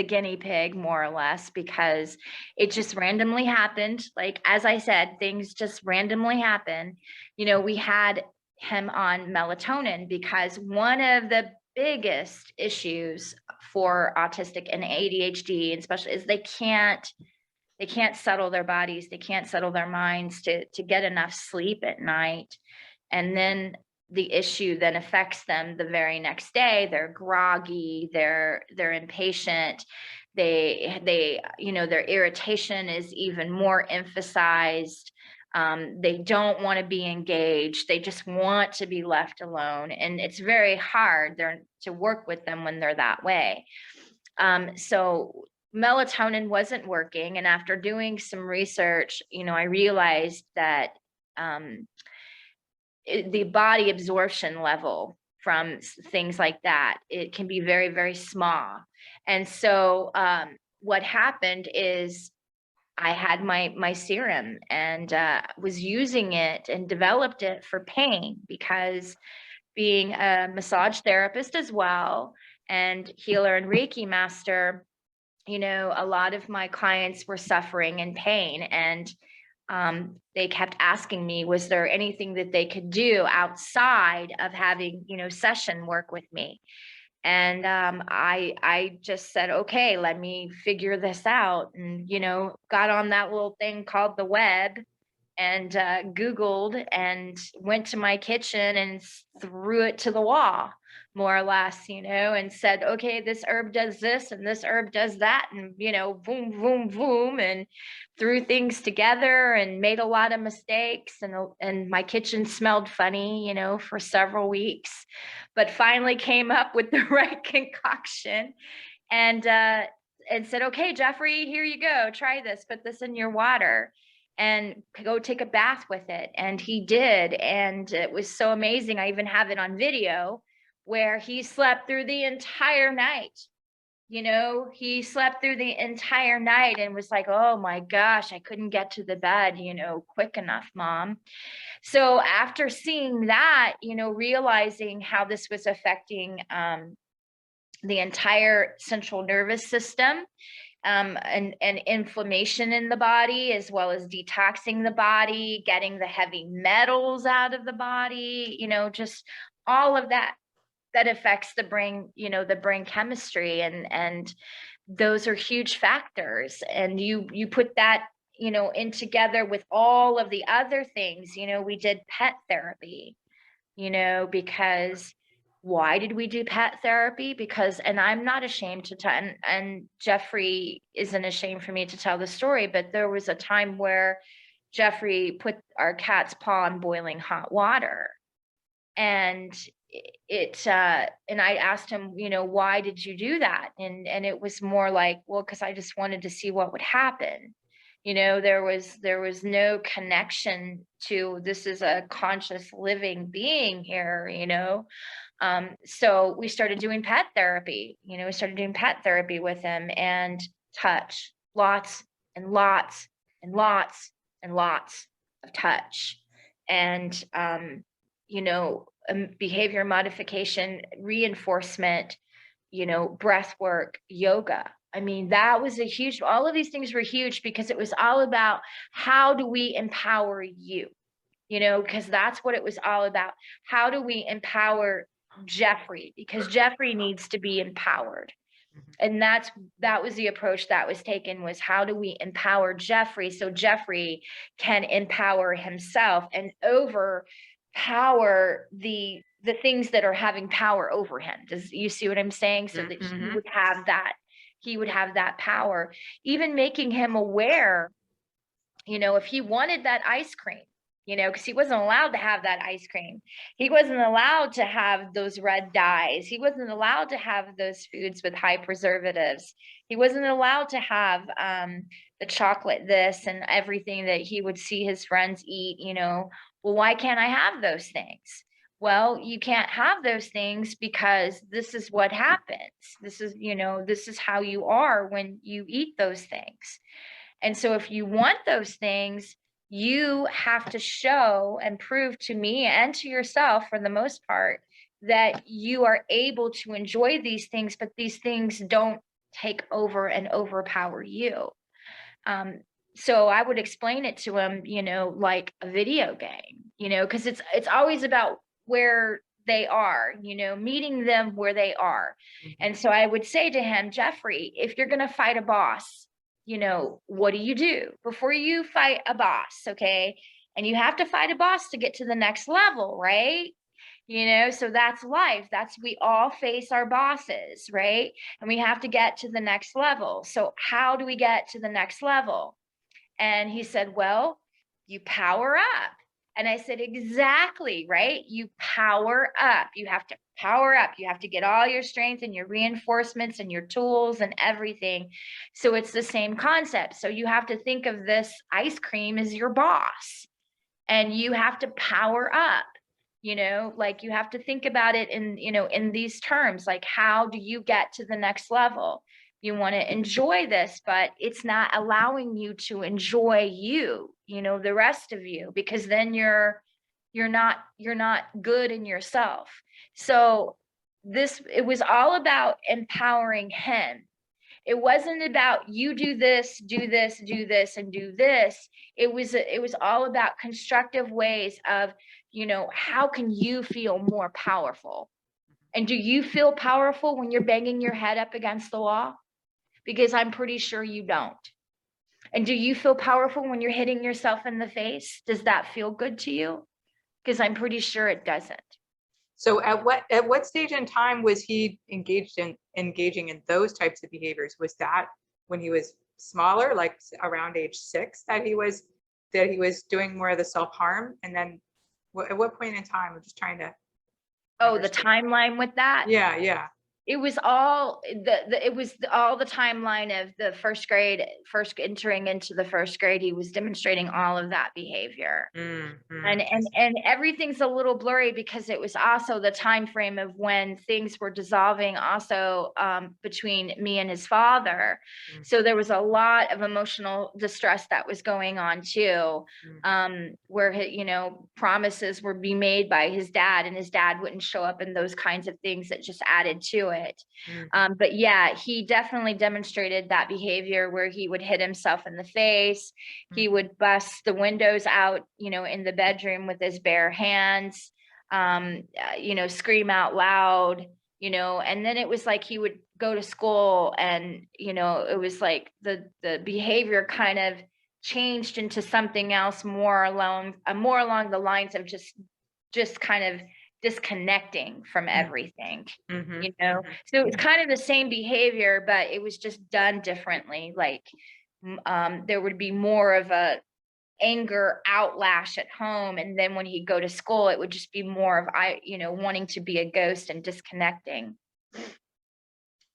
guinea pig, more or less, because it just randomly happened. Like, as I said, things just randomly happen. We had him on melatonin because one of the biggest issues for autistic and ADHD, and especially, is they can't settle their bodies, they can't settle their minds to get enough sleep at night. And then the issue then affects them the very next day. They're groggy, they're impatient, they their irritation is even more emphasized. They don't want to be engaged, they just want to be left alone, and it's very hard to work with them when they're that way. So melatonin wasn't working, and after doing some research, I realized that the body absorption level from things like that, it can be very, very small. And so what happened is I had my serum, and was using it and developed it for pain, because being a massage therapist as well and healer and Reiki master, a lot of my clients were suffering in pain, and they kept asking me, was there anything that they could do outside of having, session work with me? And I just said, okay, let me figure this out. And, got on that little thing called the web, and Googled and went to my kitchen and threw it to the wall, more or less, and said, okay, this herb does this and this herb does that. And, boom, boom, boom, and threw things together and made a lot of mistakes. And my kitchen smelled funny, for several weeks, but finally came up with the right concoction, and said, okay, Jeffrey, here you go. Try this, put this in your water and go take a bath with it. And he did. And it was so amazing. I even have it on video where he slept through the entire night. He slept through the entire night and was like, oh my gosh, I couldn't get to the bed, quick enough, Mom. So after seeing that, realizing how this was affecting the entire central nervous system, and inflammation in the body, as well as detoxing the body, getting the heavy metals out of the body, just all of that affects the brain, the brain chemistry, and those are huge factors. And you put that, in together with all of the other things. We did pet therapy, because Why did we do pet therapy? Because, and I'm not ashamed to tell, and Jeffrey isn't ashamed for me to tell the story, but there was a time where Jeffrey put our cat's paw in boiling hot water. And and I asked him, why did you do that? And it was more like, well, because I just wanted to see what would happen. There was no connection to, this is a conscious living being here. So we started doing pet therapy. We started doing pet therapy with him, and touch, lots and lots and lots and lots of touch. And behavior modification, reinforcement, breath work, yoga. I mean, that was all of these things were huge, because it was all about, how do we empower you? Because that's what it was all about. How do we empower Jeffrey? Because Jeffrey needs to be empowered. And that was the approach that was taken, was how do we empower Jeffrey so Jeffrey can empower himself and overpower the things that are having power over him. Does you see what I'm saying? So that he would have that power, even making him aware, if he wanted that ice cream, because he wasn't allowed to have that ice cream. He wasn't allowed to have those red dyes. He wasn't allowed to have those foods with high preservatives. He wasn't allowed to have the chocolate this and everything that he would see his friends eat. Well, why can't I have those things? Well, you can't have those things because this is what happens. This is how you are when you eat those things. And so if you want those things, you have to show and prove to me and to yourself, for the most part, that you are able to enjoy these things, but these things don't take over and overpower you. So I would explain it to him, like a video game, because it's always about where they are, meeting them where they are. And so I would say to him, Jeffrey, if you're going to fight a boss, what do you do before you fight a boss? Okay. And you have to fight a boss to get to the next level, right? So that's life. We all face our bosses, right? And we have to get to the next level. So how do we get to the next level? And he said, well, you power up. And I said, exactly, right? You power up. You have to power up. You have to get all your strength and your reinforcements and your tools and everything. So it's the same concept. So you have to think of this ice cream as your boss, and you have to power up. Like you have to think about it in these terms, like, how do you get to the next level? You want to enjoy this, but it's not allowing you to enjoy you, the rest of you, because then you're not good in yourself. So it was all about empowering him. It wasn't about you do this, do this, do this, and do this. It was all about constructive ways of, how can you feel more powerful? And do you feel powerful when you're banging your head up against the wall? Because I'm pretty sure you don't. And do you feel powerful when you're hitting yourself in the face? Does that feel good to you? Because I'm pretty sure it doesn't. So at what stage in time was he engaging in those types of behaviors? Was that when he was smaller, like around age 6, that he was doing more of the self-harm? And then at what point in time? I'm just trying to the timeline with that? Yeah. It was all the timeline of the first entering into the first grade. He was demonstrating all of that behavior. And everything's a little blurry because it was also the time frame of when things were dissolving also between me and his father. So there was a lot of emotional distress that was going on too, where promises were being made by his dad, and his dad wouldn't show up, and those kinds of things that just added to it. But yeah, he definitely demonstrated that behavior where he would hit himself in the face. He would bust the windows out, in the bedroom with his bare hands, scream out loud, and then it was like he would go to school and, it was like the behavior kind of changed into something else more along the lines of just kind of disconnecting from everything, Mm-hmm. you know? Mm-hmm. So it's kind of the same behavior, but it was just done differently. Like, there would be more of a anger outlash at home. And then when he'd go to school, it would just be more of, wanting to be a ghost and disconnecting.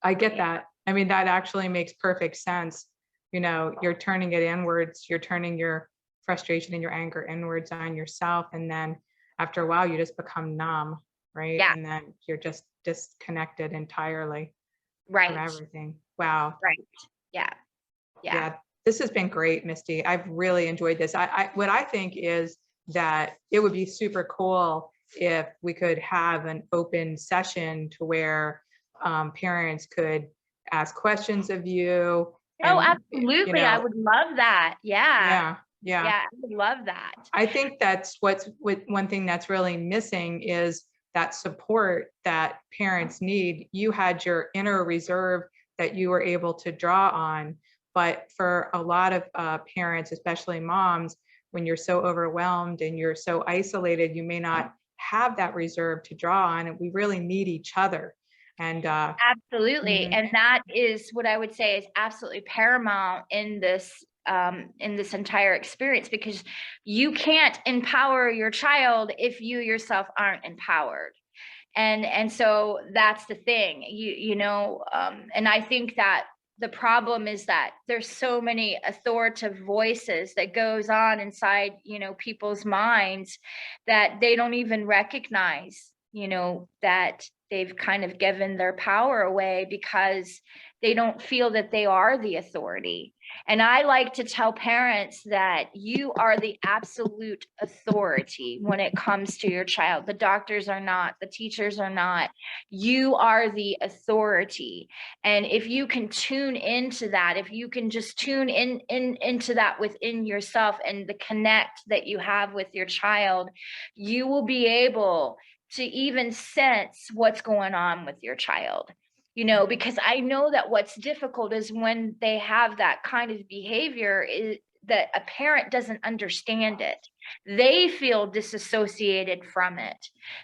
I get Yeah. that. I mean, that actually makes perfect sense. You're turning it inwards, you're turning your frustration and your anger inwards on yourself. And then after a while, you just become numb, right? Yeah. And then you're just disconnected entirely from Right. everything. Wow. Right. Yeah. Yeah. Yeah. This has been great, Misty. I've really enjoyed this. What I think is that it would be super cool if we could have an open session to where parents could ask questions of you Oh, and, absolutely. I would love that. Yeah. yeah, yeah. Yeah. I would love that. I think that's one thing that's really missing is that support that parents need. You had your inner reserve that you were able to draw on, but for a lot of parents, especially moms, when you're so overwhelmed and you're so isolated, you may not have that reserve to draw on, and we really need each other. And Absolutely. mhm, And that is what I would say is absolutely paramount in this entire experience, because you can't empower your child if you yourself aren't empowered. And so that's the thing, and I think that the problem is that there's so many authoritative voices that goes on inside, people's minds, that they don't even recognize, that they've kind of given their power away because they don't feel that they are the authority. And I like to tell parents that you are the absolute authority when it comes to your child. The doctors are not, the teachers are not. You are the authority. And if you can tune into that, if you can just tune into that within yourself and the connect that you have with your child, you will be able to even sense what's going on with your child. Because I know that what's difficult is when they have that kind of behavior, is that a parent doesn't understand it. They feel disassociated from it.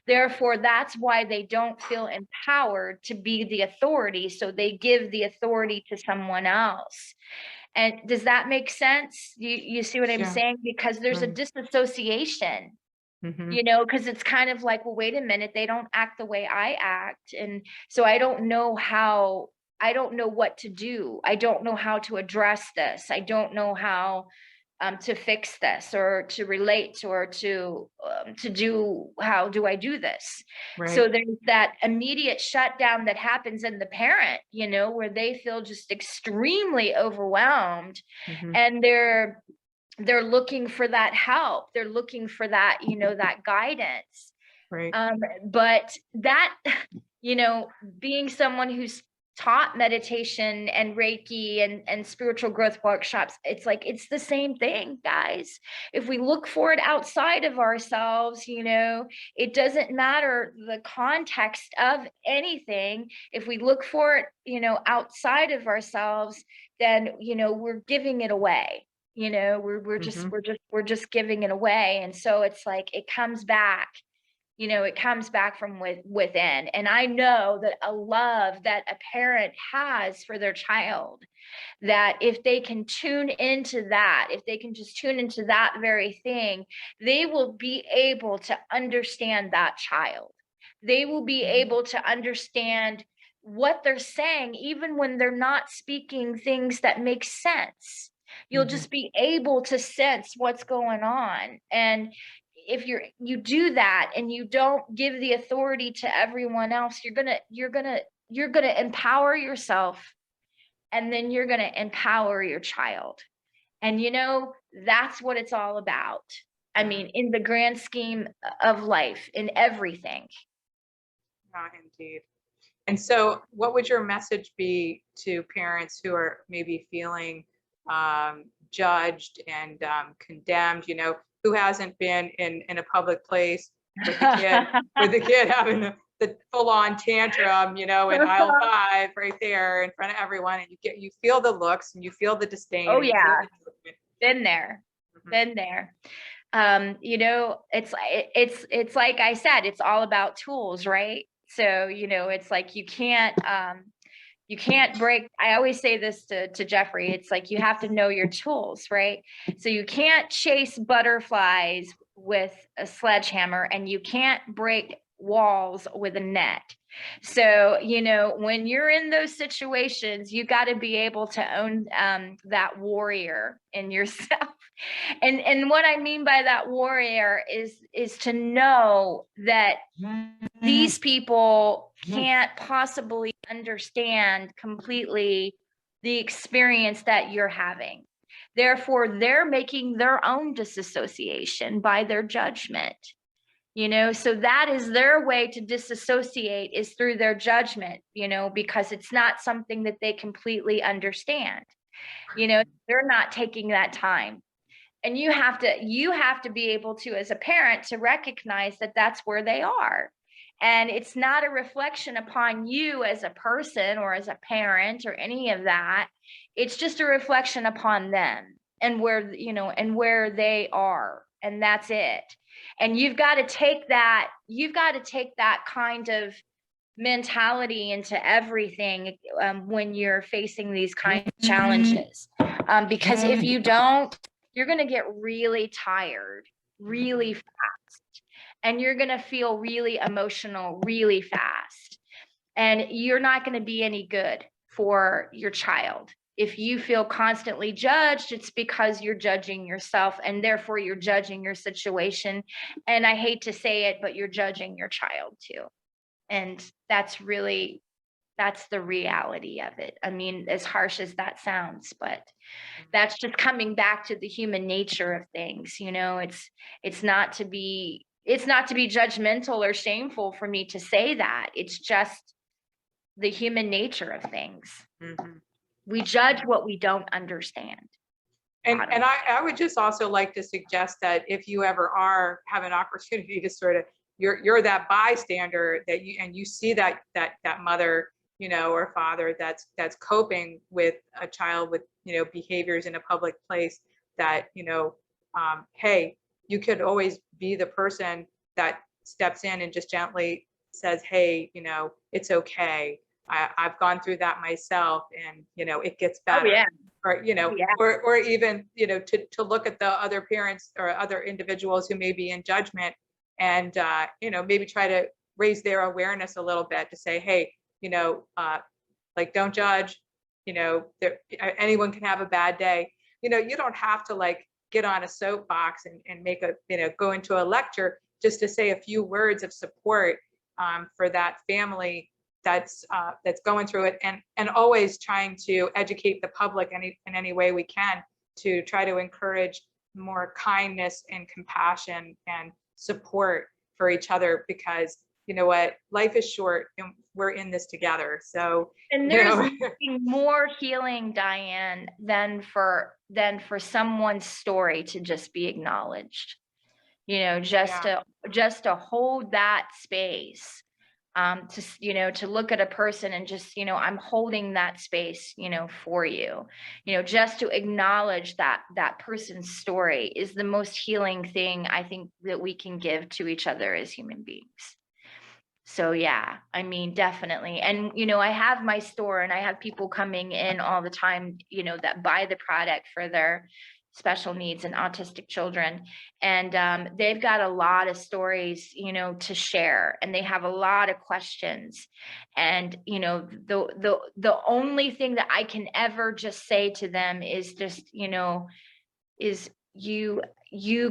Therefore, that's why they don't feel empowered to be the authority. So they give the authority to someone else. And does that make sense? You see what I'm sure, saying? Because there's a right. disassociation, Mm-hmm. because it's kind of like, well, wait a minute, they don't act the way I act. And so I don't know what to do. I don't know how to address this. I don't know how to fix this, or to relate, or to do, how do I do this? So Right. there's that immediate shutdown that happens in the parent, where they feel just extremely overwhelmed, Mm-hmm. and they're looking for that help. They're looking for that, that guidance. Right. But that, being someone who's taught meditation and Reiki and spiritual growth workshops, it's like, it's the same thing, guys. If we look for it outside of ourselves, it doesn't matter the context of anything. If we look for it, outside of ourselves, then, we're giving it away. Mm-hmm. We're just giving it away. And so it's like, it comes back, from within. And I know that a love that a parent has for their child, that if they can tune into that, if they can just tune into that very thing, they will be able to understand that child. They will be able to understand what they're saying, even when they're not speaking things that make sense. You'll Mm-hmm. just be able to sense what's going on. And if you do that, and you don't give the authority to everyone else, you're gonna empower yourself, and then you're gonna empower your child. And that's what it's all about. I Yeah. mean, in the grand scheme of life, in everything. Indeed. And so, what would your message be to parents who are maybe feeling judged and condemned? Who hasn't been in a public place with the kid, having the full-on tantrum, in aisle 5, right there in front of everyone, and you feel the looks and you feel the disdain Oh and you feel yeah, the judgment. been there, Mhm. been there. You know, it's like I said, it's all about tools, right? So, you know, it's like you can't break. I always say this to Jeffrey. It's like you have to know your tools, right? So you can't chase butterflies with a sledgehammer, and you can't break walls with a net. So, you know, when you're in those situations, you got to be able to own that warrior in yourself. And what I mean by that warrior is to know that these people can't possibly understand completely the experience that you're having. Therefore, they're making their own disassociation by their judgment. You know, so that is their way to disassociate, is through their judgment, you know, because it's not something that they completely understand. You know, they're not taking that time. And you have to be able to, as a parent, to recognize that that's where they are. And it's not a reflection upon you as a person or as a parent or any of that. It's just a reflection upon them and where, you know, and where they are. And that's it. And you've got to take that kind of mentality into everything when you're facing these kinds of challenges. Because if you don't, you're going to get really tired really fast, and you're going to feel really emotional really fast, and you're not going to be any good for your child. If you feel constantly judged, it's because you're judging yourself, and therefore you're judging your situation. And I hate to say it, but you're judging your child too. And that's the reality of it. I mean, as harsh as that sounds, but that's just coming back to the human nature of things. You know, it's not to be judgmental or shameful for me to say that. It's just the human nature of things. Mm-hmm. We judge what we don't understand. And I would just also like to suggest that if you ever have an opportunity to sort of, you're that bystander that you see that mother, you know, or father that's coping with a child with, you know, behaviors in a public place, that, you know, hey, you could always be the person that steps in and just gently says, hey, you know, it's okay. I've gone through that myself, and, you know, it gets better. Oh, yeah. Or, you know, or even, you know, to look at the other parents or other individuals who may be in judgment, and, you know, maybe try to raise their awareness a little bit to say, hey, you know, like, don't judge, you know, anyone can have a bad day. You know, you don't have to like get on a soapbox and make a, you know, go into a lecture just to say a few words of support for that family that's going through it, and always trying to educate the public in any way we can to try to encourage more kindness and compassion and support for each other, because you know what, life is short and we're in this together. So, and there's nothing more healing, Diane, than for someone's story to just be acknowledged. You know, just to hold that space, to, you know, to look at a person and just, you know, I'm holding that space, you know, for you, you know, just to acknowledge that person's story is the most healing thing I think that we can give to each other as human beings. So yeah, I mean, definitely. And, you know, I have my store and I have people coming in all the time, you know, that buy the product for their special needs and autistic children. And they've got a lot of stories, you know, to share, and they have a lot of questions. And, you know, the only thing that I can ever just say to them is just, you know, is you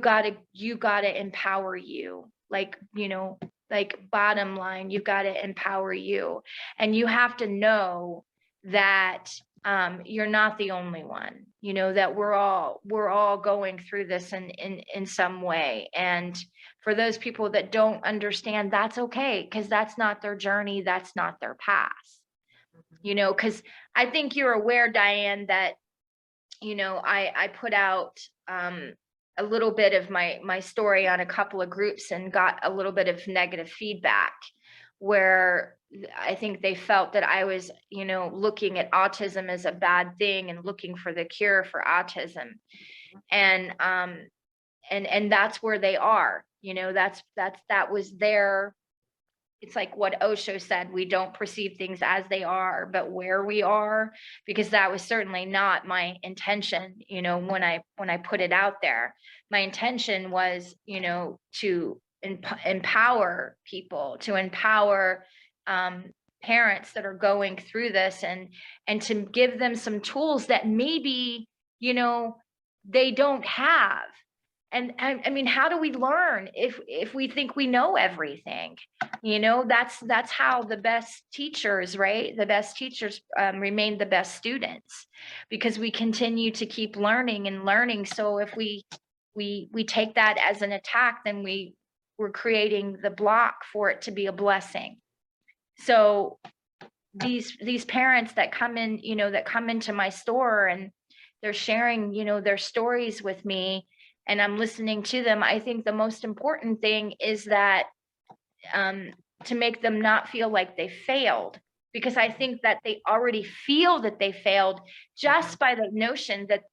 gotta empower you. Like, you know, like, bottom line, you've got to empower you, and you have to know that you're not the only one, you know, that we're all going through this in some way. And for those people that don't understand, that's okay, because that's not their journey, that's not their path, you know. Because I think you're aware, Diane, that, you know, I put out a little bit of my story on a couple of groups and got a little bit of negative feedback, where I think they felt that I was, you know, looking at autism as a bad thing and looking for the cure for autism. And and that's where they are, that was their, it's like what Osho said, we don't perceive things as they are, but where we are, because that was certainly not my intention, when I put it out there. My intention was, to empower people, to empower parents that are going through this, and to give them some tools that maybe, they don't have. And I mean, how do we learn if we think we know everything? That's how the best teachers, right? The best teachers remain the best students, because we continue to keep learning and learning. So if we take that as an attack, then we're creating the block for it to be a blessing. So these parents that come in, that come into my store, and they're sharing, their stories with me, and I'm listening to them. I think the most important thing is that to make them not feel like they failed, because I think that they already feel that they failed just by the notion that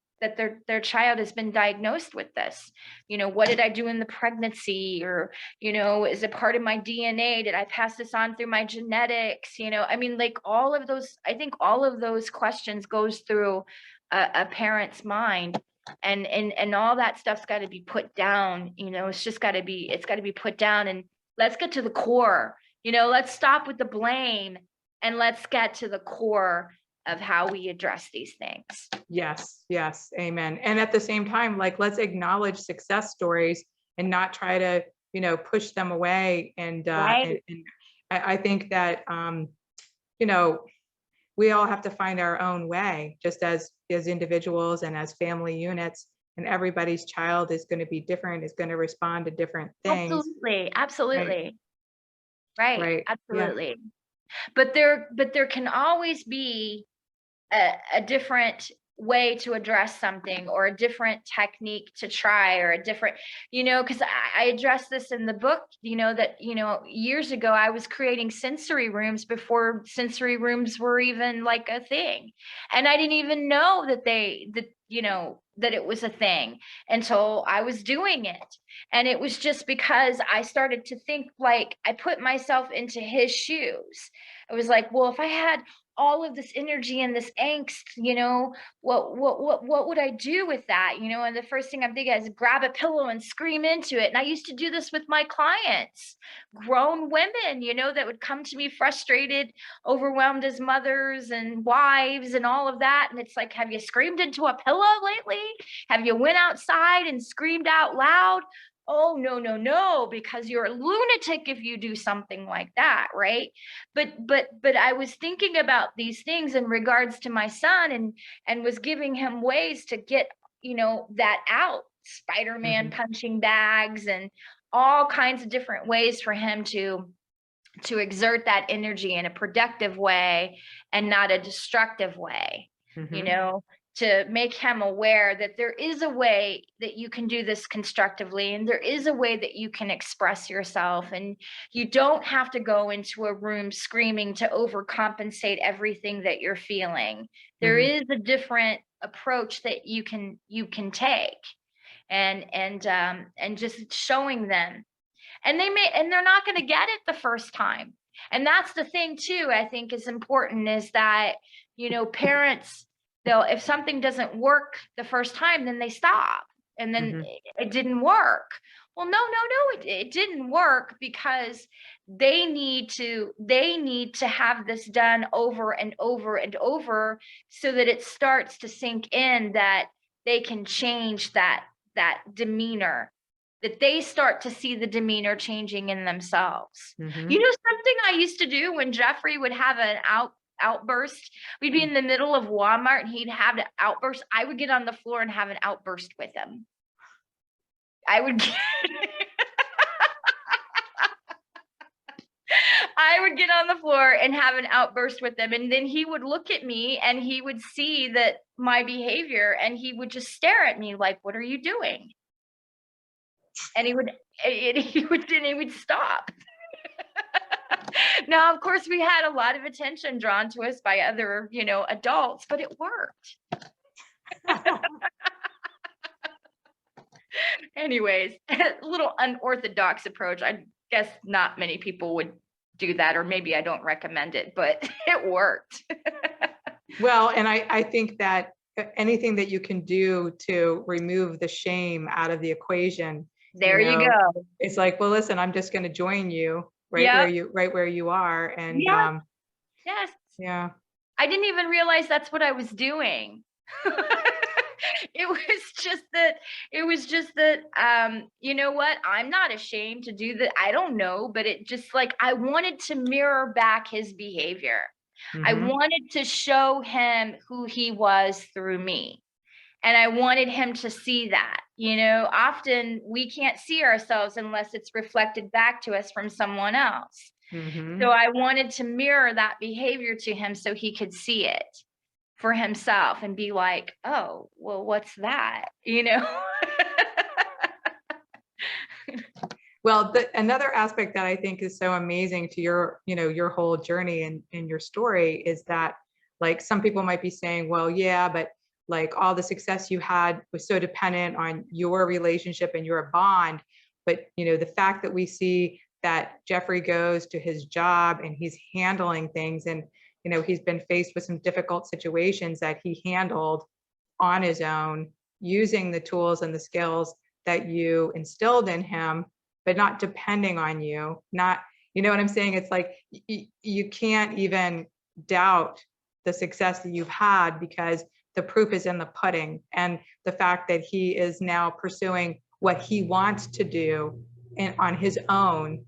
their child has been diagnosed with this. What did I do in the pregnancy? Or, is it part of my DNA? Did I pass this on through my genetics? I mean, like all of those, I think all of those questions goes through a parent's mind. And all that stuff's got to be put down. It's got to be put down, and let's get to the core. Let's stop with the blame, and let's get to the core of how we address these things. Yes, amen. And at the same time, like, let's acknowledge success stories and not try to, push them away. And, right. and I think that, we all have to find our own way, just as individuals and as family units, and everybody's child is going to be different, is going to respond to different things. Absolutely. Right. Absolutely. Yeah. But there can always be a different way to address something, or a different technique to try, or a different, because I addressed this in the book, that, years ago I was creating sensory rooms before sensory rooms were even like a thing. And I didn't even know that that it was a thing until I was doing it. And it was just because I started to think, like, I put myself into his shoes. I was like, well, if I had all of this energy and this angst, what would I do with that? And the first thing I'm thinking is grab a pillow and scream into it. And I used to do this with my clients, grown women, that would come to me frustrated, overwhelmed as mothers and wives and all of that. And it's like, have you screamed into a pillow lately? Have you went outside and screamed out loud? Oh, no, because you're a lunatic if you do something like that, right? But I was thinking about these things in regards to my son, and was giving him ways to get, that out. Spider-Man punching bags, and all kinds of different ways for him to exert that energy in a productive way and not a destructive way. To make him aware that there is a way that you can do this constructively, and there is a way that you can express yourself, and you don't have to go into a room screaming to overcompensate everything that you're feeling. There is a different approach that you can take, and just showing them, and they're not going to get it the first time. And that's the thing too, I think is important, is that, parents, if something doesn't work the first time, then they stop, and then it didn't work. Well, no, it didn't work, because they need to have this done over and over and over, so that it starts to sink in that they can change that demeanor, that they start to see the demeanor changing in themselves. Something I used to do when Jeffrey would have an outburst, we'd be in the middle of Walmart and he'd have an outburst. I would get on the floor and have an outburst with him. I would get on the floor and have an outburst with him. And then he would look at me and he would see that my behavior, and he would just stare at me like, what are you doing? And he would stop. Now, of course, we had a lot of attention drawn to us by other, adults, but it worked. anyways, a little unorthodox approach. I guess not many people would do that, or maybe I don't recommend it, but it worked. Well, and I think that anything that you can do to remove the shame out of the equation, There you go. it's like, well, listen, I'm just going to join you Yep. right where you are. And Yep. Yes. yeah. I didn't even realize that's what I was doing. It was just that, you know what? I'm not ashamed to do that. I don't know, but it just like, I wanted to mirror back his behavior. I Mm-hmm. wanted to show him who he was through me. And I wanted him to see that. Often we can't see ourselves unless it's reflected back to us from someone else. Mm-hmm. So I wanted to mirror that behavior to him so he could see it for himself and be like, oh, well, what's that? Well, another aspect that I think is so amazing to your whole journey and in your story is that, like, some people might be saying, well, yeah, but like all the success you had was so dependent on your relationship and your bond. But, the fact that we see that Jeffrey goes to his job and he's handling things, and, he's been faced with some difficult situations that he handled on his own, using the tools and the skills that you instilled in him, but not depending on you. Not, you know what I'm saying? It's like you can't even doubt the success that you've had, because the proof is in the pudding. And the fact that he is now pursuing what he wants to do on his own.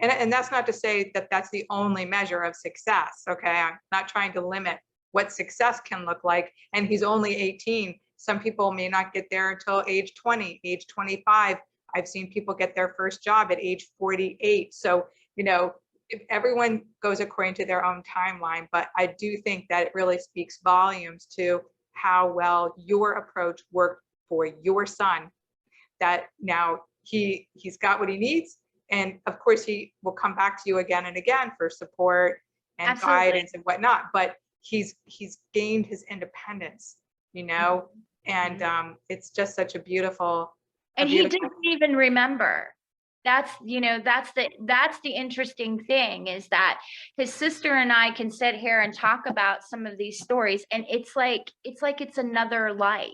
And that's not to say that that's the only measure of success. Okay. I'm not trying to limit what success can look like. And he's only 18. Some people may not get there until age 20, age 25. I've seen people get their first job at age 48. So, if everyone goes according to their own timeline, but I do think that it really speaks volumes to how well your approach worked for your son, that now he's got what he needs. And of course, he will come back to you again and again for support and Absolutely. guidance and whatnot. But he's gained his independence, and it's just such a beautiful. And he didn't even remember. That's the interesting thing, is that his sister and I can sit here and talk about some of these stories, and it's like it's another life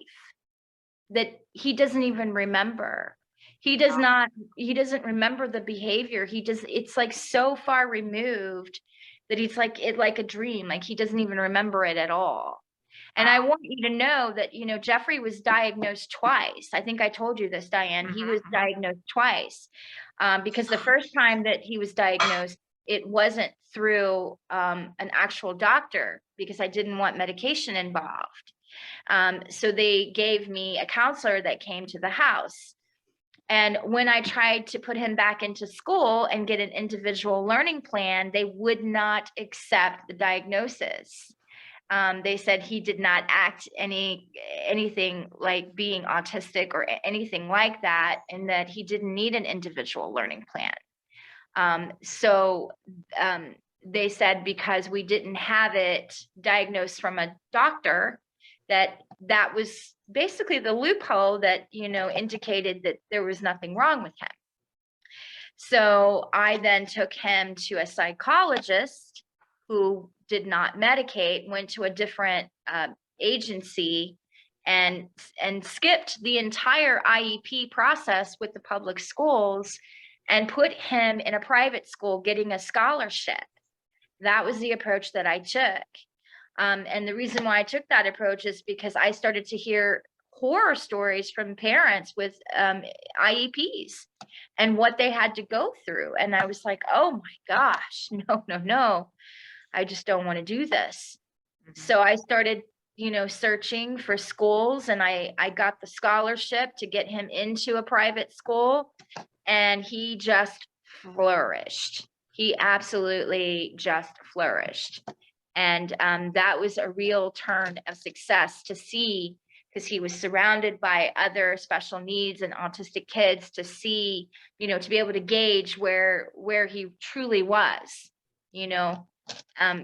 that he doesn't even remember. He doesn't remember the behavior. It's like so far removed that it's like a dream. Like he doesn't even remember it at all. And I want you to know that, Jeffrey was diagnosed twice. I think I told you this, Diane. He was diagnosed twice, because the first time that he was diagnosed, it wasn't through an actual doctor, because I didn't want medication involved. So they gave me a counselor that came to the house. And when I tried to put him back into school and get an individual learning plan, they would not accept the diagnosis. They said he did not act anything like being autistic or anything like that, and that he didn't need an individual learning plan. So they said, because we didn't have it diagnosed from a doctor, that was basically the loophole that, indicated that there was nothing wrong with him. So I then took him to a psychologist who did not medicate, went to a different agency, and skipped the entire IEP process with the public schools and put him in a private school getting a scholarship. That was the approach that I took. And the reason why I took that approach is because I started to hear horror stories from parents with IEPs and what they had to go through. And I was like, oh my gosh, no, I just don't want to do this. So I started, searching for schools, and I got the scholarship to get him into a private school, and he just flourished. He absolutely just flourished. And that was a real turn of success to see, because he was surrounded by other special needs and autistic kids, to see, to be able to gauge where he truly was,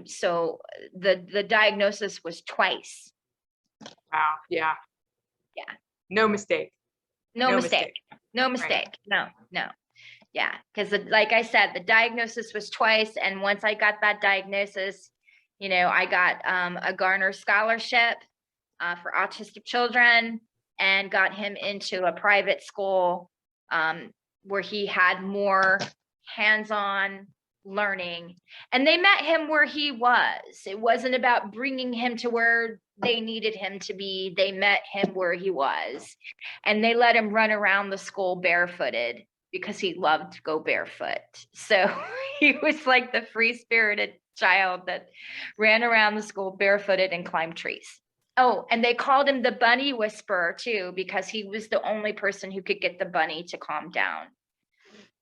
so the diagnosis was twice. Wow. Yeah. Yeah. No mistake. No No mistake. mistake. No Right. mistake. No, no. Yeah. Because like I said, the diagnosis was twice. And once I got that diagnosis, I got a Garner scholarship for autistic children and got him into a private school where he had more hands-on learning, and they met him where he was. It wasn't about bringing him to where they needed him to be. They met him where he was, and they let him run around the school barefooted because he loved to go barefoot. So he was like the free-spirited child that ran around the school barefooted and climbed trees. Oh, and they called him the bunny whisperer too, because he was the only person who could get the bunny to calm down.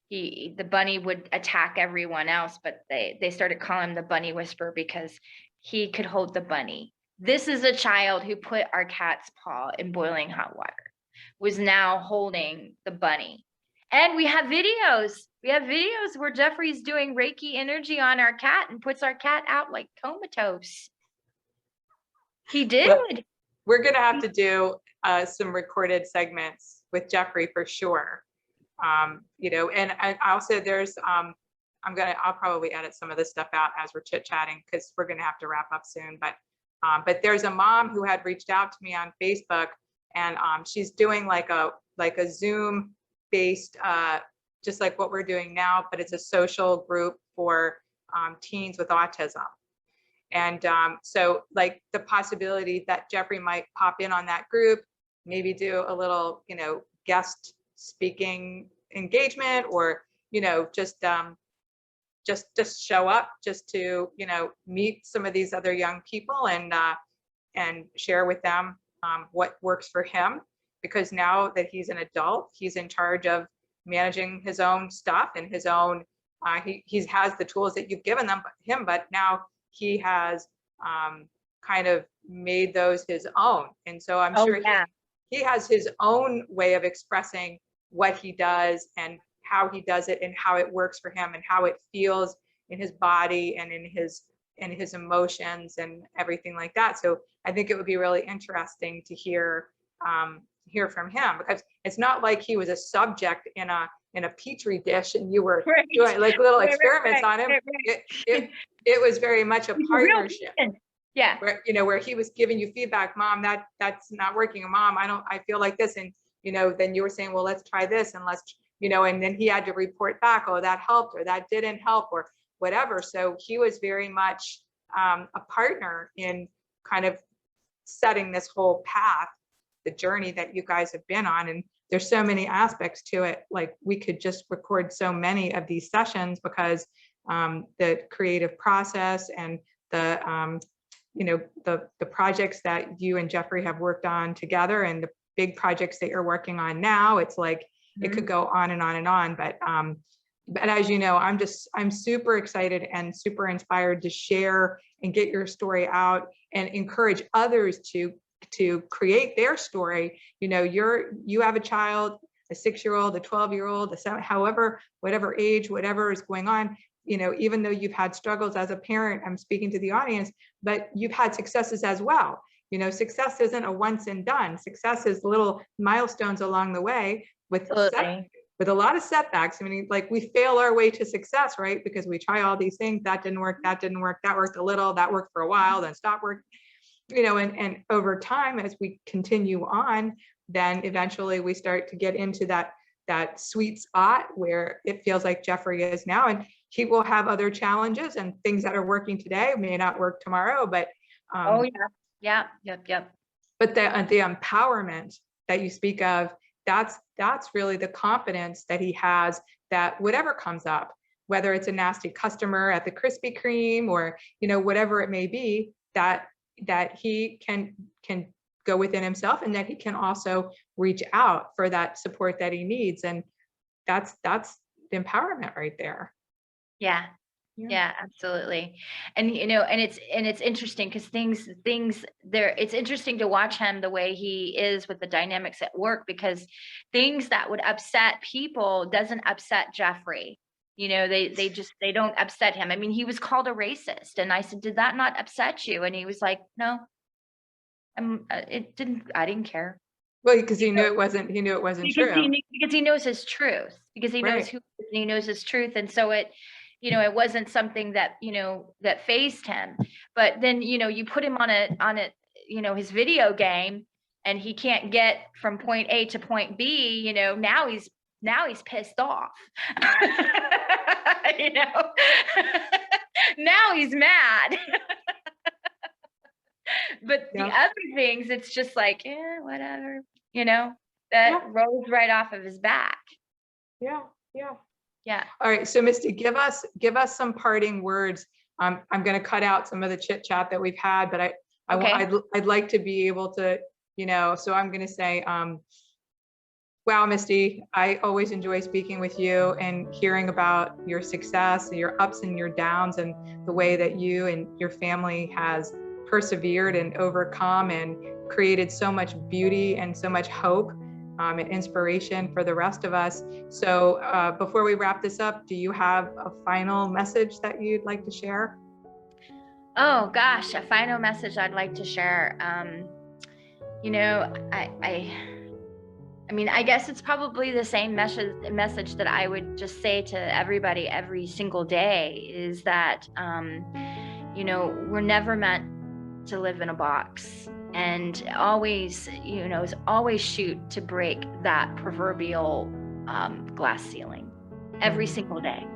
The bunny would attack everyone else, but they started calling him the bunny whisperer because he could hold the bunny. This is a child who put our cat's paw in boiling hot water, was now holding the bunny. And we have videos. We have videos where Jeffrey's doing Reiki energy on our cat and puts our cat out like comatose. He did. Well, we're going to have to do some recorded segments with Jeffrey for sure. And also there's, I'll probably edit some of this stuff out as we're chit chatting because we're going to have to wrap up soon. But there's a mom who had reached out to me on Facebook, and she's doing like a Zoom based, just like what we're doing now, but it's a social group for teens with autism. And so like the possibility that Jeffrey might pop in on that group, maybe do a little, guest speaking engagement, or, just show up just to, meet some of these other young people and share with them what works for him. Because now that he's an adult, he's in charge of managing his own stuff and his own, he has the tools that you've given him, but now he has kind of made those his own. And so I'm sure he has his own way of expressing what he does and how he does it and how it works for him and how it feels in his body and in his emotions and everything like that. So I think it would be really interesting to hear from him, because it's not like he was a subject in a petri dish and you were doing like little experiments on him. It was very much a partnership. Yeah. Where he was giving you feedback, Mom, that's not working. Mom, I feel like this. And, then you were saying, well, let's try this and let's, and then he had to report back, oh, that helped or that didn't help or whatever. So he was very much a partner in kind of setting this whole path, the journey that you guys have been on. And there's so many aspects to it. Like we could just record so many of these sessions because the creative process and the projects that you and Jeffrey have worked on together and the big projects that you're working on now, it's like it could go on and on and on. But as you know, I'm super excited and super inspired to share and get your story out and encourage others to create their story. You have a child, a 6-year-old, a 12-year-old, whatever age, whatever is going on. Even though you've had struggles as a parent, I'm speaking to the audience, but you've had successes as well. Success isn't a once and done. Success is little milestones along the way with a lot of setbacks. I mean, like we fail our way to success, right? Because we try all these things, that didn't work, that worked a little, that worked for a while, then stopped working. And over time, as we continue on, then eventually we start to get into that sweet spot where it feels like Jeffrey is now, and he will have other challenges and things that are working today may not work tomorrow, but Yep. But the empowerment that you speak of, that's really the confidence that he has that whatever comes up, whether it's a nasty customer at the Krispy Kreme or whatever it may be, that he can go within himself and that he can also reach out for that support that he needs. And that's the empowerment right there. Yeah, absolutely. And and it's interesting because things there, it's interesting to watch him the way he is with the dynamics at work, because things that would upset people doesn't upset Jeffrey. They don't upset him. I mean, he was called a racist and I said, did that not upset you? And he was like, no, I didn't care. Well, because he knew it wasn't true. Because he knows his truth, because he knows Right. who he knows his truth. And so it, it wasn't something that, that fazed him. But then, you put him on his video game, and he can't get from point A to point B, now he's pissed off. Now he's mad. But the other things, it's just like, whatever, that rolls right off of his back. Yeah. All right. So Misty, give us some parting words. I'm going to cut out some of the chit chat that we've had, but I'd like to be able to, so I'm going to say, wow, Misty, I always enjoy speaking with you and hearing about your success, your ups and your downs, and the way that you and your family has persevered and overcome and created so much beauty and so much hope and inspiration for the rest of us. So before we wrap this up, do you have a final message that you'd like to share? Oh gosh, a final message I'd like to share. I guess it's probably the same message that I would just say to everybody every single day, is that, we're never meant to live in a box, and always shoot to break that proverbial glass ceiling every single day,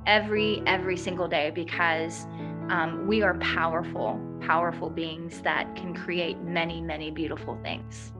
every single day, because we are powerful beings that can create many, many beautiful things.